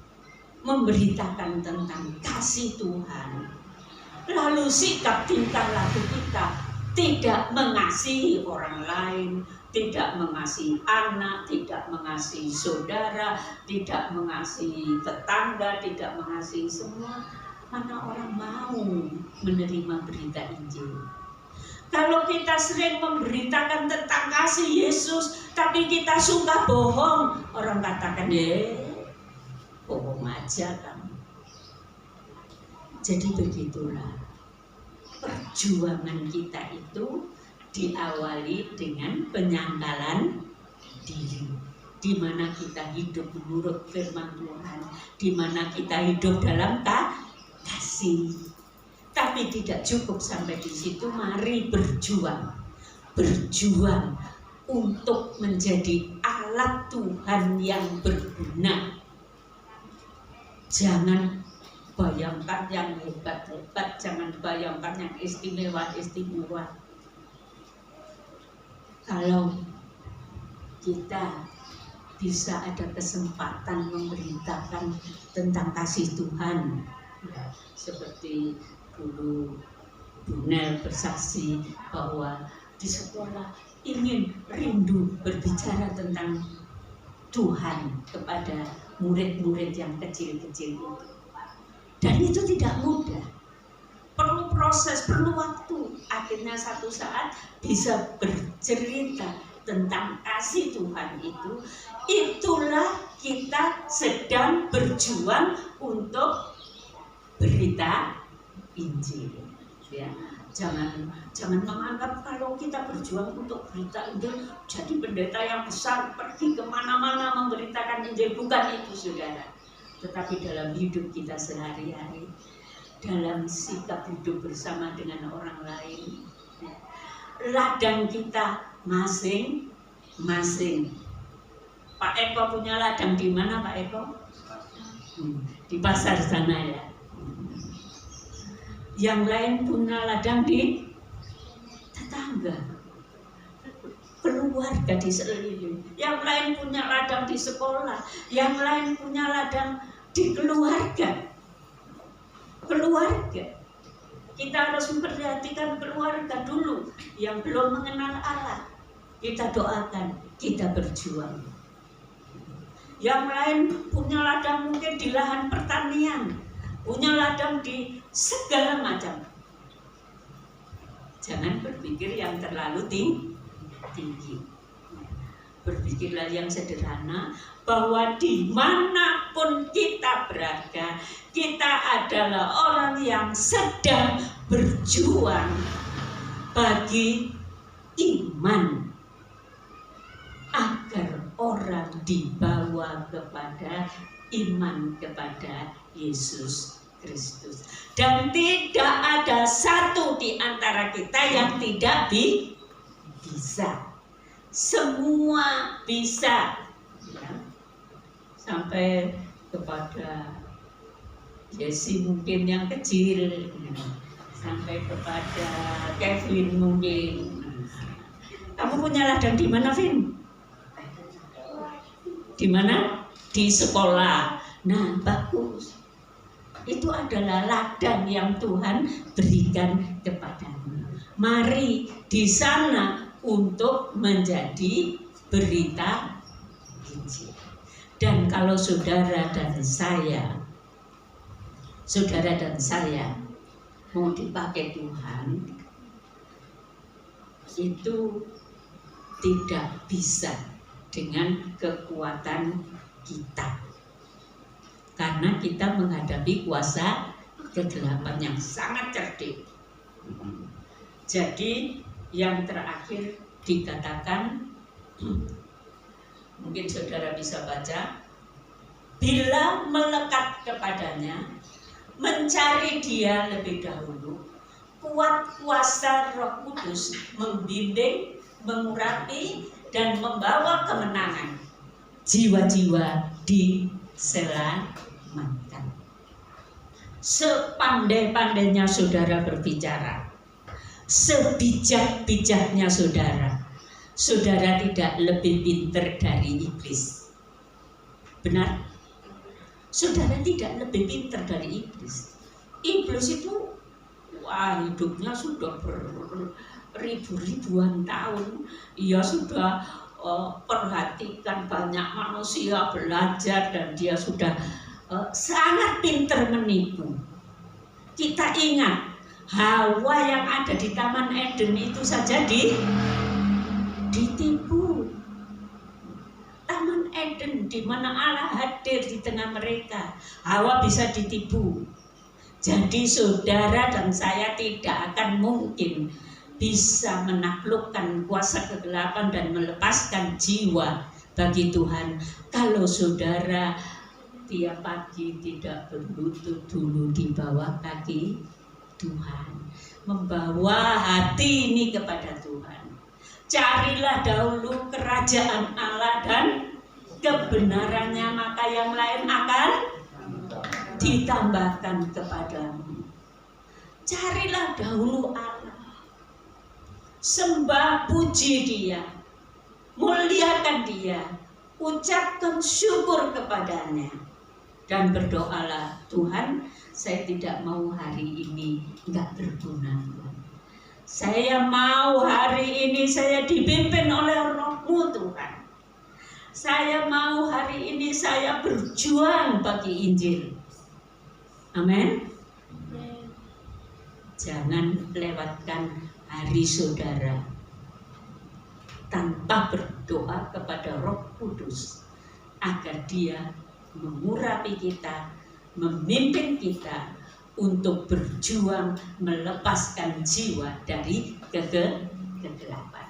memberitakan tentang kasih Tuhan, lalu sikap tingkah laku kita tidak mengasihi orang lain, tidak mengasihi anak, tidak mengasihi saudara, tidak mengasihi tetangga, tidak mengasihi semua, mana orang mau menerima berita Injil? Kalau kita sering memberitakan tentang kasih Yesus, tapi kita suka bohong, orang katakan, bohong aja kamu. Jadi begitulah, perjuangan kita itu diawali dengan penyangkalan diri, di mana kita hidup menurut firman Tuhan, di mana kita hidup dalam kasih. Tapi tidak cukup sampai di situ, mari berjuang untuk menjadi alat Tuhan yang berguna. Jangan bayangkan yang hebat-hebat, jangan bayangkan yang istimewa-istimewa. Kalau kita bisa ada kesempatan memberitakan tentang kasih Tuhan, ya, seperti dulu Bunel bersaksi bahwa di sekolah ingin rindu berbicara tentang Tuhan kepada murid-murid yang kecil-kecil itu. Dan itu tidak mudah, perlu proses, perlu waktu. Akhirnya satu saat bisa bercerita tentang kasih Tuhan itu. Itulah kita sedang berjuang untuk berita Injil. Ya, jangan menganggap kalau kita berjuang untuk berita Injil jadi pendeta yang besar, pergi kemana-mana memberitakan Injil. Bukan itu, saudara. Tetapi dalam hidup kita sehari-hari, dalam sikap hidup bersama dengan orang lain, ladang kita masing-masing. Pak Eko punya ladang di mana, Pak Eko? Di pasar sana, ya. Yang lain punya ladang di tetangga, keluarga di sekeliling. Yang lain punya ladang di sekolah, yang lain punya ladang di keluarga. Kita harus memperhatikan keluarga dulu yang belum mengenal Allah. Kita doakan, kita berjuang. Yang lain punya ladang mungkin di lahan pertanian, punya ladang di segala macam. Jangan berpikir yang terlalu tinggi. Berpikirlah yang sederhana, bahwa dimanapun kita berada, kita adalah orang yang sedang berjuang bagi iman, agar orang dibawa kepada iman kepada Yesus Kristus. Dan tidak ada satu di antara kita yang tidak bisa. Semua bisa, ya. Sampai kepada Jesse mungkin yang kecil, sampai kepada Kevin mungkin. Kamu punya ladang di mana, Vin? Di mana? Di sekolah. Nah, bagus. Itu adalah ladang yang Tuhan berikan kepadamu. Mari di sana untuk menjadi berita Injil. Dan kalau saudara dan saya mau dipakai Tuhan, itu tidak bisa dengan kekuatan kita, karena kita menghadapi kuasa kegelapan yang sangat cerdik. Jadi yang terakhir dikatakan, mungkin saudara bisa baca, bila melekat kepadanya, mencari dia lebih dahulu, kuat kuasa Roh Kudus membimbing, mengurapi, dan membawa kemenangan. Jiwa-jiwa diselamatkan. Sepandai-pandainya saudara berbicara, sebijak-bijaknya saudara, saudara tidak lebih pintar dari iblis. Benar? Saudara tidak lebih pintar dari iblis. Iblis itu hidupnya sudah beribu-ribuan tahun. Ia sudah perhatikan banyak manusia, belajar, dan dia sudah sangat pintar menipu. Kita ingat Hawa yang ada di Taman Eden itu saja ditipu. Taman Eden di mana Allah hadir di tengah mereka, Hawa bisa ditipu. Jadi saudara dan saya tidak akan mungkin bisa menaklukkan kuasa kegelapan dan melepaskan jiwa bagi Tuhan kalau saudara tiap pagi tidak berlutut dulu di bawah kaki Tuhan, membawa hati ini kepada Tuhan. Carilah dahulu kerajaan Allah dan kebenarannya, maka yang lain akan ditambahkan kepadamu. Carilah dahulu Allah, sembah puji Dia, muliakan Dia, ucapkan syukur kepadanya, dan berdoalah, Tuhan, saya tidak mau hari ini enggak berguna. Saya mau hari ini saya dipimpin oleh Roh-Mu, Tuhan. Saya mau hari ini saya berjuang bagi Injil. Amin. Jangan lewatkan hari saudara tanpa berdoa kepada Roh Kudus agar Dia mengurapi kita, memimpin kita untuk berjuang melepaskan jiwa dari kegelapan.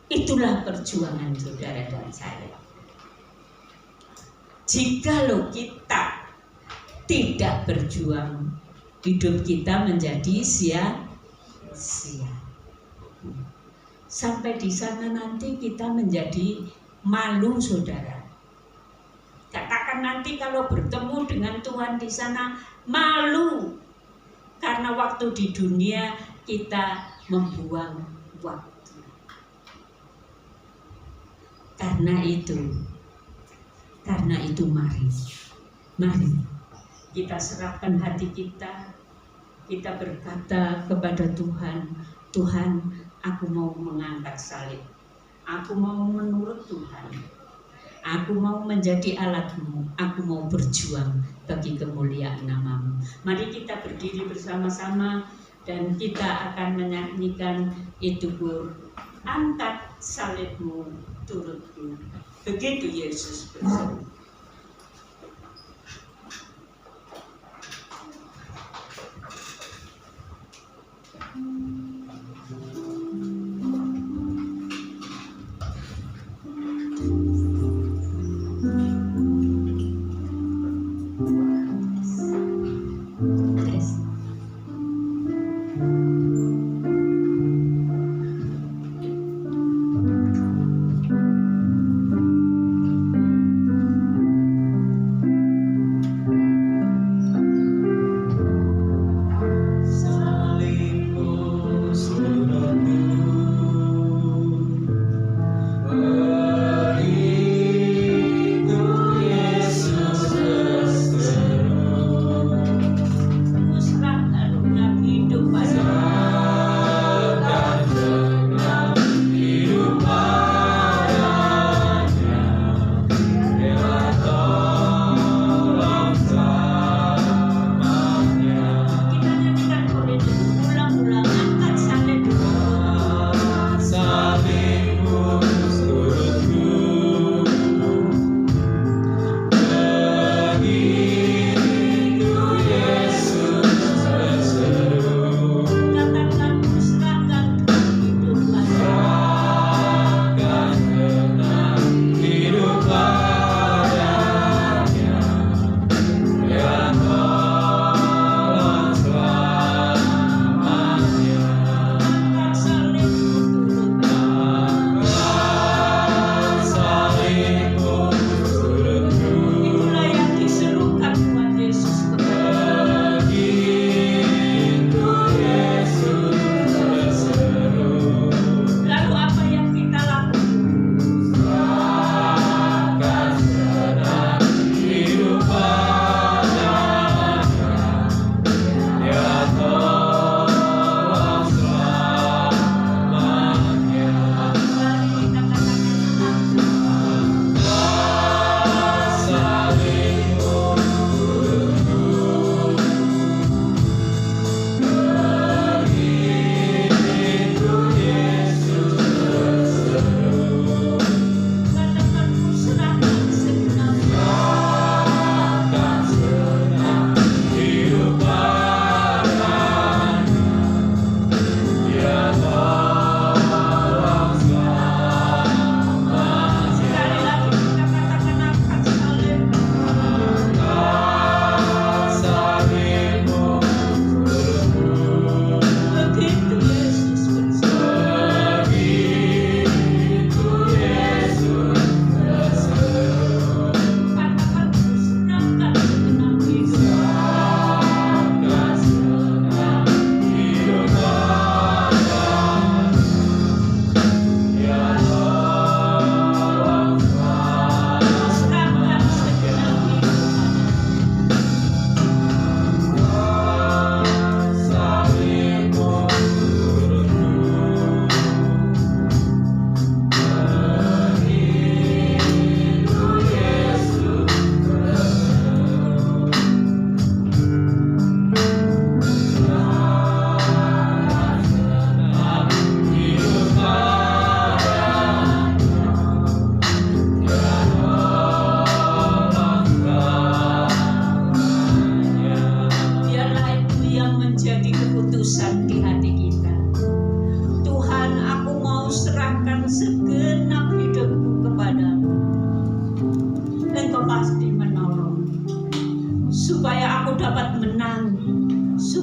Itulah perjuangan saudara dan saya. Jikalau kita tidak berjuang, hidup kita menjadi sia-sia. Sampai di sana nanti kita menjadi malu, saudara. Katakan nanti kalau bertemu dengan Tuhan di sana malu, karena waktu di dunia kita membuang waktu. Karena itu mari kita serahkan hati kita. Kita berkata kepada Tuhan, Tuhan, aku mau mengangkat salib, aku mau menurut Tuhan. Aku mau menjadi alat-Mu, aku mau berjuang bagi kemuliaan nama-Mu. Mari kita berdiri bersama-sama dan kita akan menyanyikan itu, angkat salib-Mu, turutku. Begitu Yesus berseru.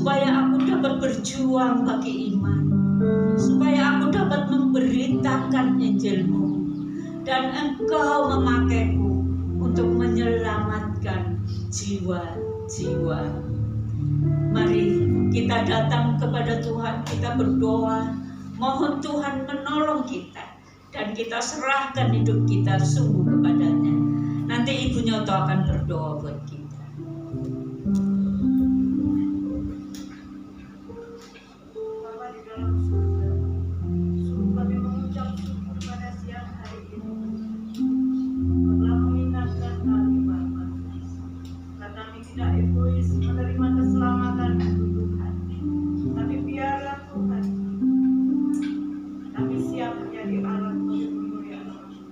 supaya aku dapat berjuang bagi iman, supaya aku dapat memberitakan Injil-Mu, dan Engkau memakaiku untuk menyelamatkan jiwa-jiwa. Mari kita datang kepada Tuhan, kita berdoa, mohon Tuhan menolong kita, dan kita serahkan hidup kita sungguh kepadanya. Nanti Ibu Nyoto akan berdoa buat kita. Bapa di dalam surga, sungguh kami mengucap syukur pada siang hari ini. Telah mengingatkan kami Bapa, karena kami tidak egois menerima keselamatan itu Tuhan, tapi biarlah Tuhan kami siap menjadi alat bagi kemuliaan nama-Mu.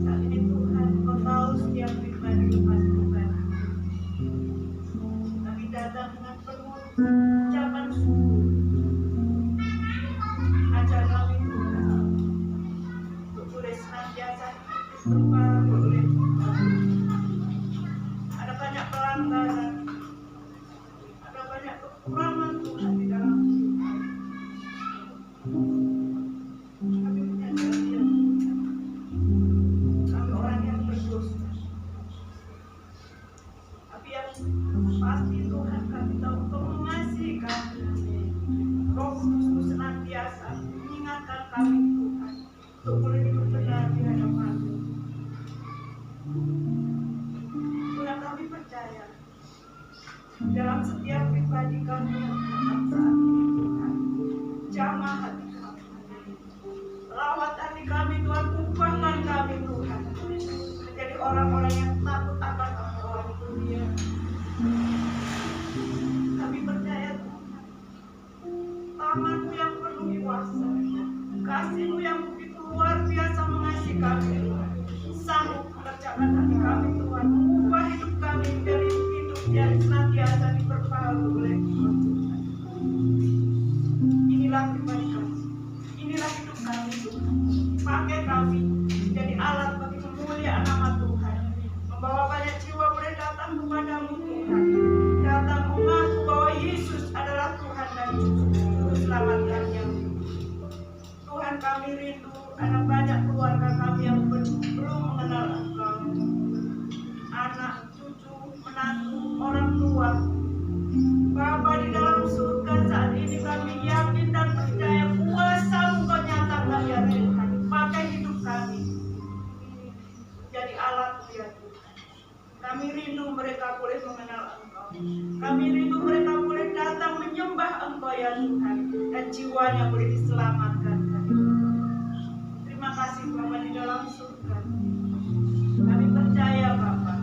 Saat ini Tuhan, Kau tahu setiap pribadi lepas Tuhan. Kami datang dengan penuh ucapan syukur. Ajar kami Tuhan untuk boleh senantiasa berbaru oleh Tuhan. Ada banyak pelanggaran, ada banyak kekurangan Tuhan di dalam hidup kami. Kami menyadari ya Tuhan, kami orang yang berdosa. Tapi yang pasti Tuhan, kami tahu Kau mengasihi kami. Roh Kudus-Mu senantiasa mengingatkan kami Tuhan untuk boleh hidup benar di hadapan-Mu. Tuhan, kami percaya dalam setiap pribadi kami yang datang saat ini Tuhan, jamah hati kami, lawat hati kami Tuhan, ubahkan kami Tuhan menjadi orang-orang yang takut akan Engkau dunia. Kami percaya Tuhan, tangan-Mu yang penuh kuasa, kasih-Mu yang begitu luar biasa mengasihi kami Tuhan, sanggup mengerjakan hati kami Tuhan, mengubah hidup kami menjadi hidup yang senantiasa diperbaharui oleh Tuhan. Inilah pribadi kami, inilah hidup kami Tuhan. Pakai kami menjadi alat bagi kemuliaan nama Tuhan, membawa banyak jiwa boleh datang kepadamu Tuhan, datang mengaku bahwa Yesus adalah Tuhan dan Juru Selamat kami yang hidup. Tuhan, kami rindu ada banyak keluarga kami yang belum mengenal Engkau, anak, cucu, menantu, orang tua. Bapa di dalam surga, saat ini kami yakin dan percaya kuasa-Mu Kau nyatakan ya Tuhan. Pakai hidup kami jadi alat ya Tuhan. Kami rindu mereka boleh mengenal Engkau. Kami rindu mereka boleh datang menyembah Engkau ya Tuhan, dan jiwanya boleh diselamatkan. Terima kasih Bapa di dalam surga. Kami percaya Bapa,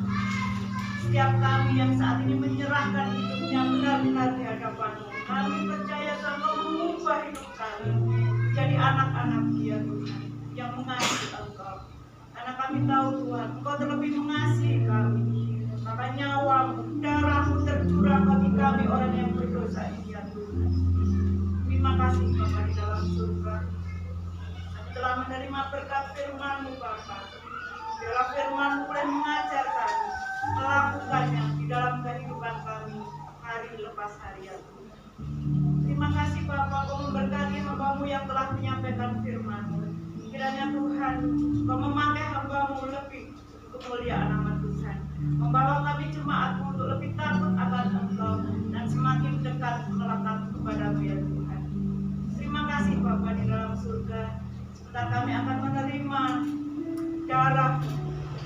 setiap kami yang saat ini menyerahkan hidupnya benar-benar di hadapan-Mu, kami percaya Engkau mengubah hidup kami jadi anak-anak Dia Tuhan yang mengasihi Engkau. Karena kami tahu Tuhan, Engkau terlebih mengasihi kami. Maka nyawa-Mu, darah-Mu tercurah bagi kami orang yang berdosa ini ya Tuhan. Terima kasih Bapa di dalam surga. Kami telah menerima berkat firman-Mu Bapa. Biarlah firman-Mu boleh mengajar kami, melakukannya di dalam kehidupan kami hari lepas hari ya Tuhan. Terima kasih Bapa, Kau memberkati hamba-Mu yang telah menyampaikan firman-Mu. Kiranya Tuhan, Kau memakai hamba-Mu lebih untuk kemuliaan nama Tuhan, membawa kami jemaat-Mu untuk lebih takut akan Engkau dan semakin dekat melekat kepada-Mu ya Tuhan. Terima kasih Bapa di dalam surga. Sebentar kami akan menerima darah.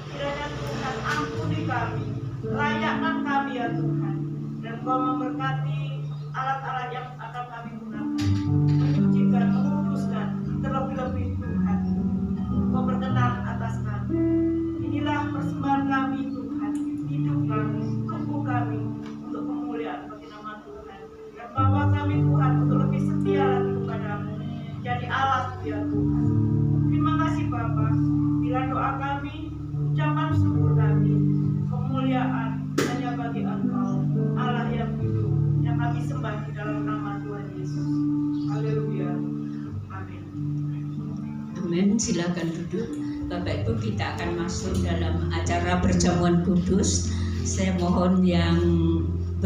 Kiranya Tuhan ampuni kami, layakkan kami ya Tuhan, dan Kau memberkati alat-alat yang akan kami gunakan, menyucikan, menguduskan, terlebih-lebih Tuhan, Kau berkenan atas kami. Inilah persembahan kami Tuhan, hidup kami, tubuh kami, untuk kemuliaan bagi nama Tuhan, dan bawa kami Tuhan untuk lebih setia lagi kepada-Mu, jadi alat ya Tuhan. Terima kasih Bapa, bila doa kami, ucapan syukur kami, kemuliaan hanya bagi Engkau, Allah yang hidup, yang kami sembah di dalam nama Tuhan Yesus. Haleluya. Amin. Amin. Silakan duduk. Bapak Ibu, kita akan masuk dalam acara perjamuan kudus. Saya mohon yang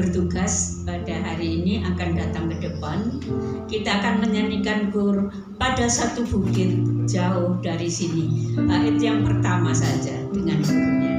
bertugas pada hari ini akan datang ke depan. Kita akan menyanyikan kur pada satu bukit jauh dari sini. Bait yang pertama saja dengan gurunya.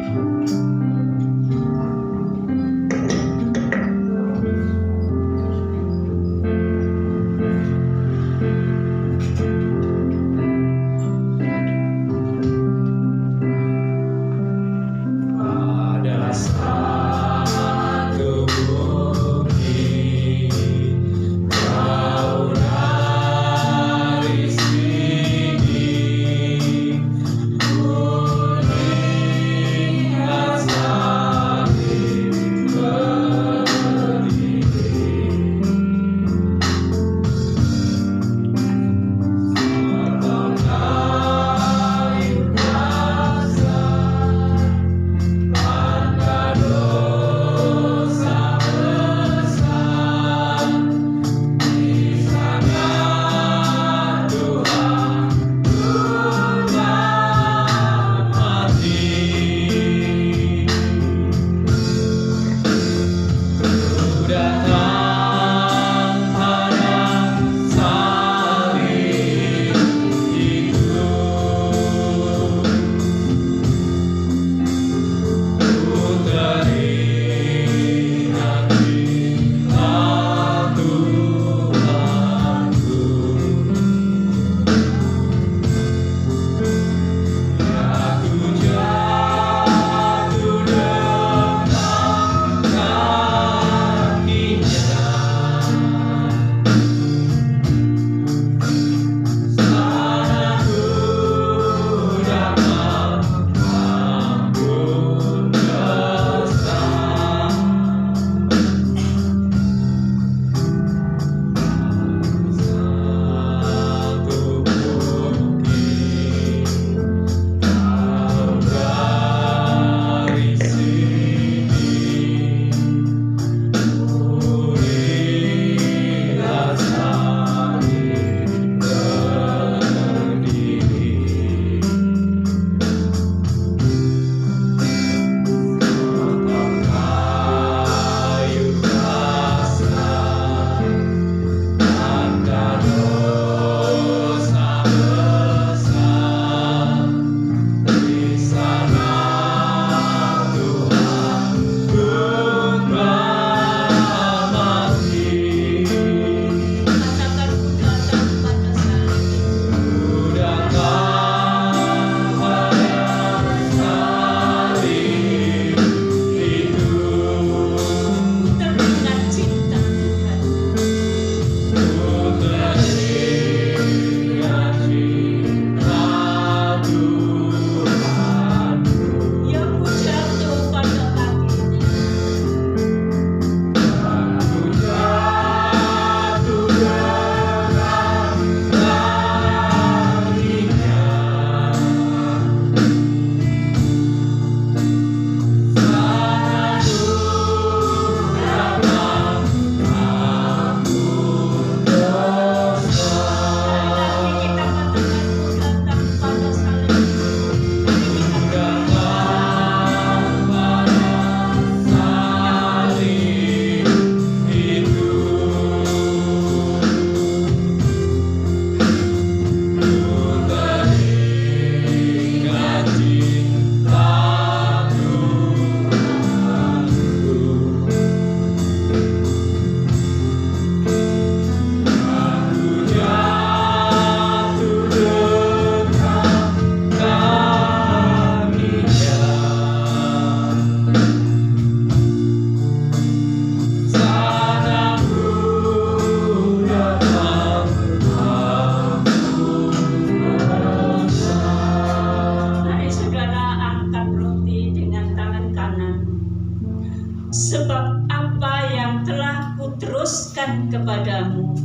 Sebab apa yang telah kuteruskan kepadamu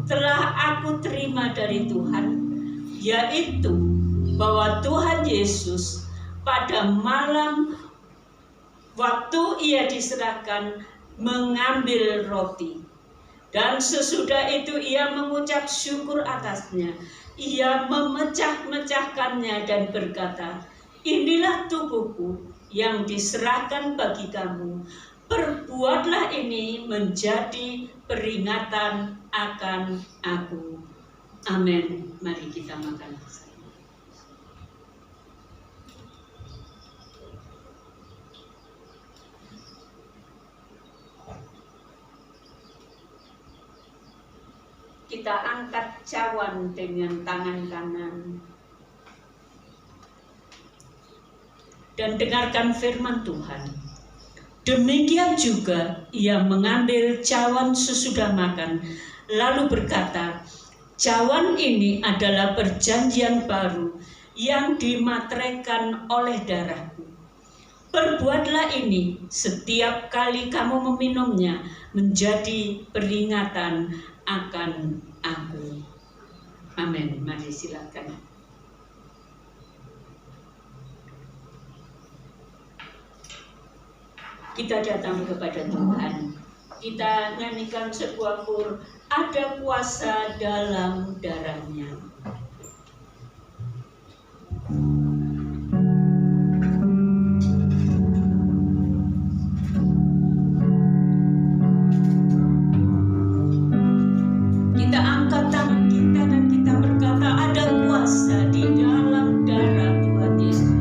telah aku terima dari Tuhan, yaitu bahwa Tuhan Yesus pada malam waktu ia diserahkan mengambil roti, dan sesudah itu ia mengucap syukur atasnya. Ia memecah-mecahkannya dan berkata, "Inilah tubuhku yang diserahkan bagi kamu. Perbuatlah ini menjadi peringatan akan aku. Amin. Mari kita makan bersama. Kita angkat cawan dengan tangan kanan dan dengarkan firman Tuhan. Demikian juga ia mengambil cawan sesudah makan, lalu berkata, cawan ini adalah perjanjian baru yang dimateraikan oleh darahku. Perbuatlah ini setiap kali kamu meminumnya menjadi peringatan akan aku. Amin. Mari silakan. Kita datang kepada Tuhan. Kita nyanyikan sebuah kur, ada kuasa dalam darahnya. Kita angkat tangan kita dan kita berkata, ada kuasa di dalam darah Tuhan Yesus.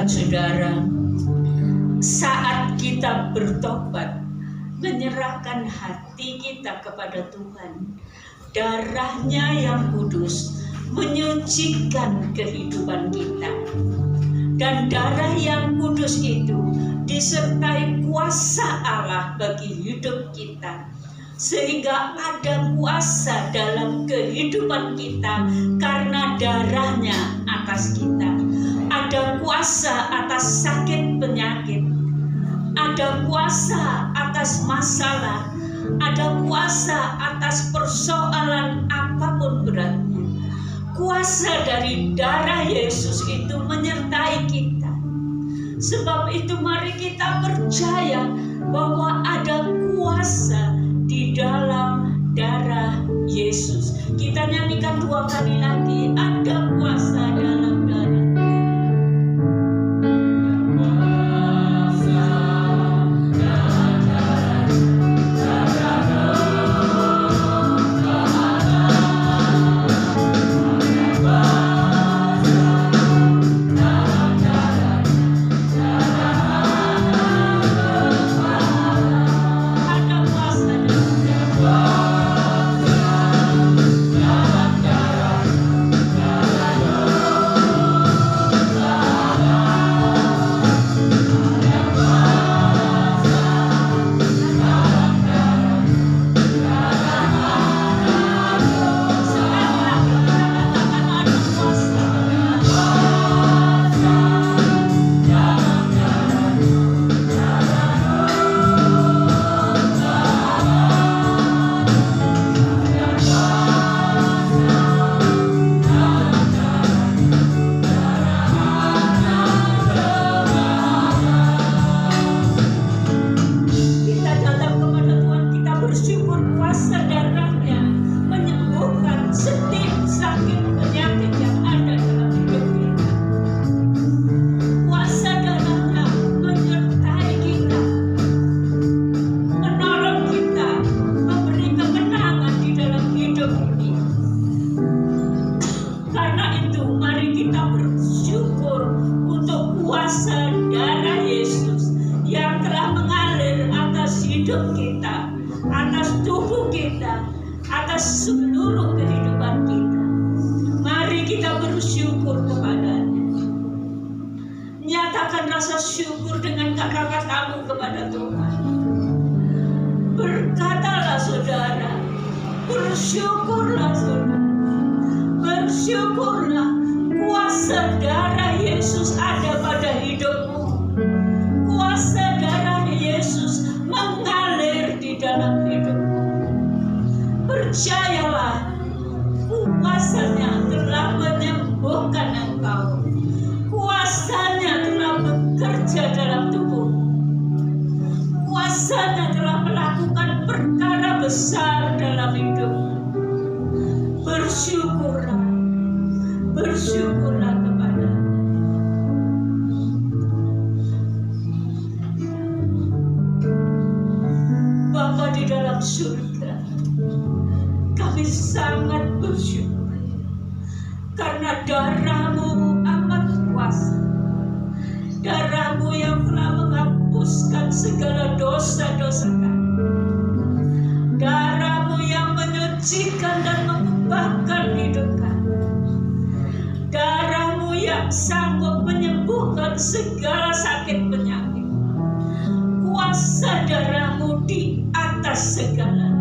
Saudara, saat kita bertobat, menyerahkan hati kita kepada Tuhan, darahnya yang kudus menyucikan kehidupan kita. Dan darah yang kudus itu disertai kuasa Allah bagi hidup kita, sehingga ada kuasa dalam kehidupan kita karena darahnya atas kita. Ada kuasa atas sakit penyakit, ada kuasa atas masalah, ada kuasa atas persoalan apapun beratnya. Kuasa dari darah Yesus itu menyertai kita. Sebab itu mari kita percaya bahwa ada kuasa di dalam darah Yesus. Kita nyanyikan 2 kali lagi, ada kuasa dalam darah. Dalam darah bersyukur kuasa darahnya menyembuhkan setiap sakit penyakit yang ada dalam hidup kita. Kuasa darahnya menyertai kita, menolong kita, memberi kemenangan di dalam hidup ini. Karena itu mari kita bersyukur untuk kuasa darah Yesus yang telah mengalir atas hidup kita, atas tubuh kita, atas seluruh kehidupan kita. Mari kita bersyukur kepadanya. Nyatakan rasa syukur dengan kata-katamu kepada Tuhan. Berkatalah saudara, bersyukurlah saudara, bersyukurlah kuasa darah Yesus ada pada hidupmu. Kuasa darah Yesus mengalir di dalam hidupmu. Percayalah, kuasanya telah menyembuhkan engkau. Kuasanya telah bekerja dalam tubuhmu. Kuasanya telah melakukan perkara besar dalam hidupmu. Bersyukurlah, bersyukurlah kepada Bapa di dalam surga. Kami sangat bersyukur karena darah-Mu amat kuasa. Darah-Mu yang telah menghapuskan segala dosa-dosa kami. Darah-Mu yang menyucikan dan mengubahkan hidup kami. Darah-Mu yang sanggup menyembuhkan segala sakit penyakit. Kuasa darah-Mu di atas segala.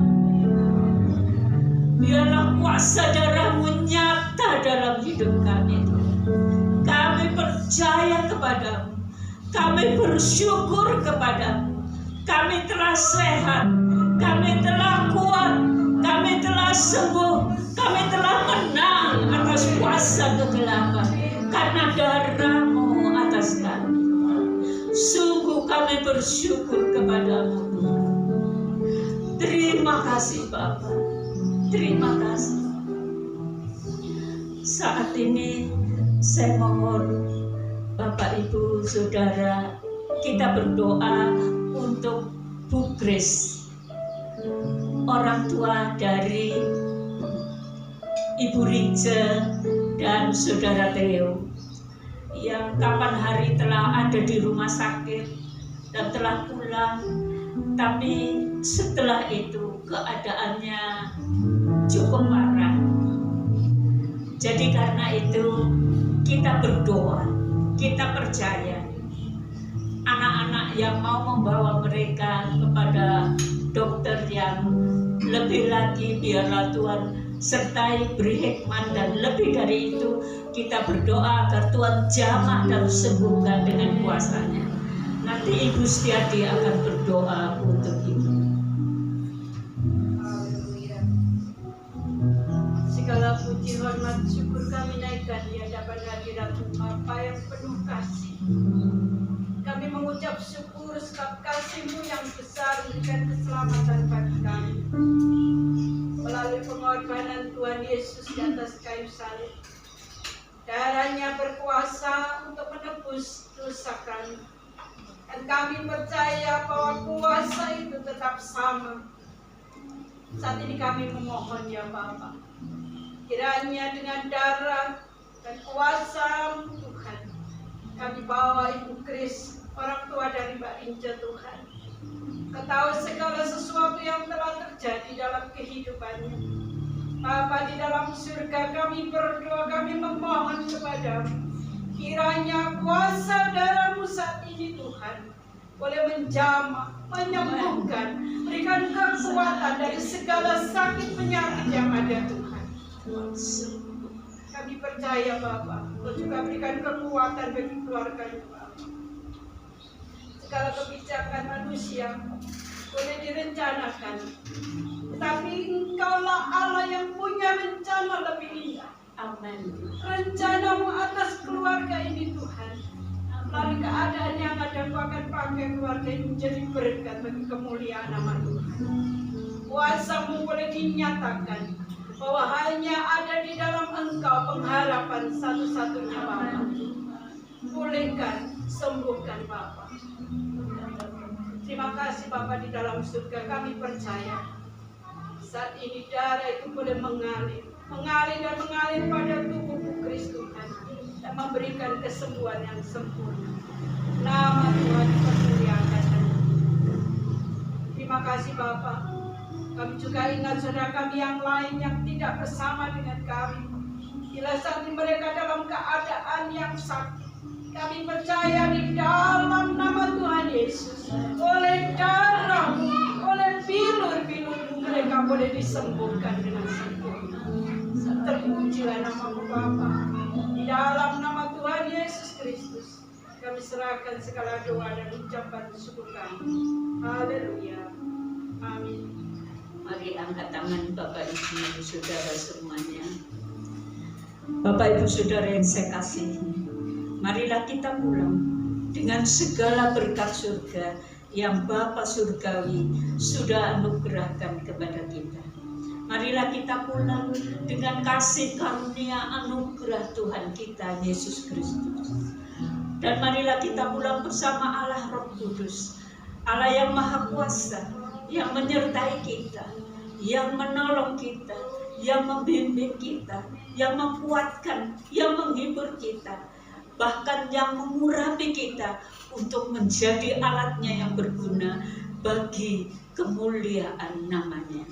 Biarlah kuasa darah-Mu nyata dalam hidup kami. Kami percaya kepadamu. Kami bersyukur kepadamu. Kami telah sehat. Kami telah kuat. Kami telah sembuh. Kami telah menang atas kuasa kegelapan. Karena darah-Mu atas kami. Sungguh kami bersyukur kepadamu. Terima kasih Bapa. Terima kasih. Saat ini saya mohon Bapak Ibu Saudara, kita berdoa untuk Bu Grace, orang tua dari Ibu Rice dan Saudara Theo, yang kapan hari telah ada di rumah sakit dan telah pulang, tapi setelah itu keadaannya cukup parah. Jadi karena itu kita berdoa, kita percaya anak-anak yang mau membawa mereka kepada dokter yang lebih lagi, biarlah Tuhan sertai, beri hikmat, dan lebih dari itu kita berdoa agar Tuhan jamah dan sembuhkan dengan kuasa-Nya. Nanti Ibu Setiadi akan berdoa untuk Ibu. Segala puji, hormat, syukur kami naikkan di hadapan hadirat-Mu Bapa yang penuh kasih. Kami mengucap syukur sebab kasih-Mu yang besar memberikan keselamatan bagi kami. Melalui pengorbanan Tuhan Yesus di atas kayu salib, darah-Nya berkuasa untuk menebus dosa kami. Dan kami percaya bahwa kuasa itu tetap sama. Saat ini kami memohon ya Bapa, kiranya dengan darah dan kuasa Tuhan, kami bawa Ibu Grace, orang tua dari Mbak Ince Tuhan. Ketahui segala sesuatu yang telah terjadi dalam kehidupannya. Bapa di dalam surga, kami berdoa, kami memohon kepadamu. Kiranya kuasa darah-Mu saat ini Tuhan boleh menjamah, menyembuhkan, berikan kekuatan dari segala sakit penyakit yang ada Tuhan. Kami percaya Bapa, Kau juga berikan kekuatan bagi keluarga-Nya Bapa. Segala kebijakan manusia boleh direncanakan, tetapi Engkaulah Allah yang punya rencana lebih indah. Amin. Rencana-Mu atas keluarga ini Tuhan, melalui keadaan yang ada, Kau akan pakai keluarga ini menjadi berkat bagi kemuliaan nama Tuhan. kuasa-Mu boleh dinyatakan, bahwa hanya ada di dalam Engkau pengharapan satu-satunya Bapa. Pulihkan, sembuhkan Bapa. Terima kasih Bapa di dalam surga, kami percaya saat ini darah itu boleh mengalir dan mengalir pada tubuh Kristus dan memberikan kesembuhan yang sempurna. Nama Tuhan dipermuliakan. Terima kasih Bapa. Kami juga ingat saudara kami yang lain yang tidak bersama dengan kami. Bila saat ini mereka dalam keadaan yang sakit, kami percaya di dalam nama Tuhan Yesus, oleh darah-Mu, oleh bilur-bilur-Mu, mereka boleh disembuhkan dengan sempurna. Terpujilah nama-Mu Bapa. Di dalam nama Tuhan Yesus Kristus, kami serahkan segala doa dan ucapan syukur kami. Haleluya. Amin. Mari angkat tangan Bapak Ibu Saudara semuanya. Bapak Ibu Saudara yang saya kasihi, marilah kita pulang dengan segala berkat surga yang Bapa Surgawi sudah anugerahkan kepada kita. Marilah kita pulang dengan kasih karunia anugerah Tuhan kita Yesus Kristus. Dan marilah kita pulang bersama Allah Roh Kudus, Allah yang Maha Kuasa, yang menyertai kita, yang menolong kita, yang membimbing kita, yang menguatkan, yang menghibur kita, bahkan yang mengurapi kita untuk menjadi alatnya yang berguna bagi kemuliaan namanya.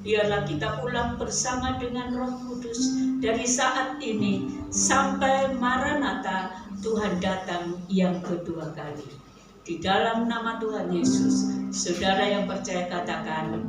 Biarlah kita pulang bersama dengan Roh Kudus dari saat ini sampai Maranatha, Tuhan datang yang kedua kali. Di dalam nama Tuhan Yesus, saudara yang percaya katakan,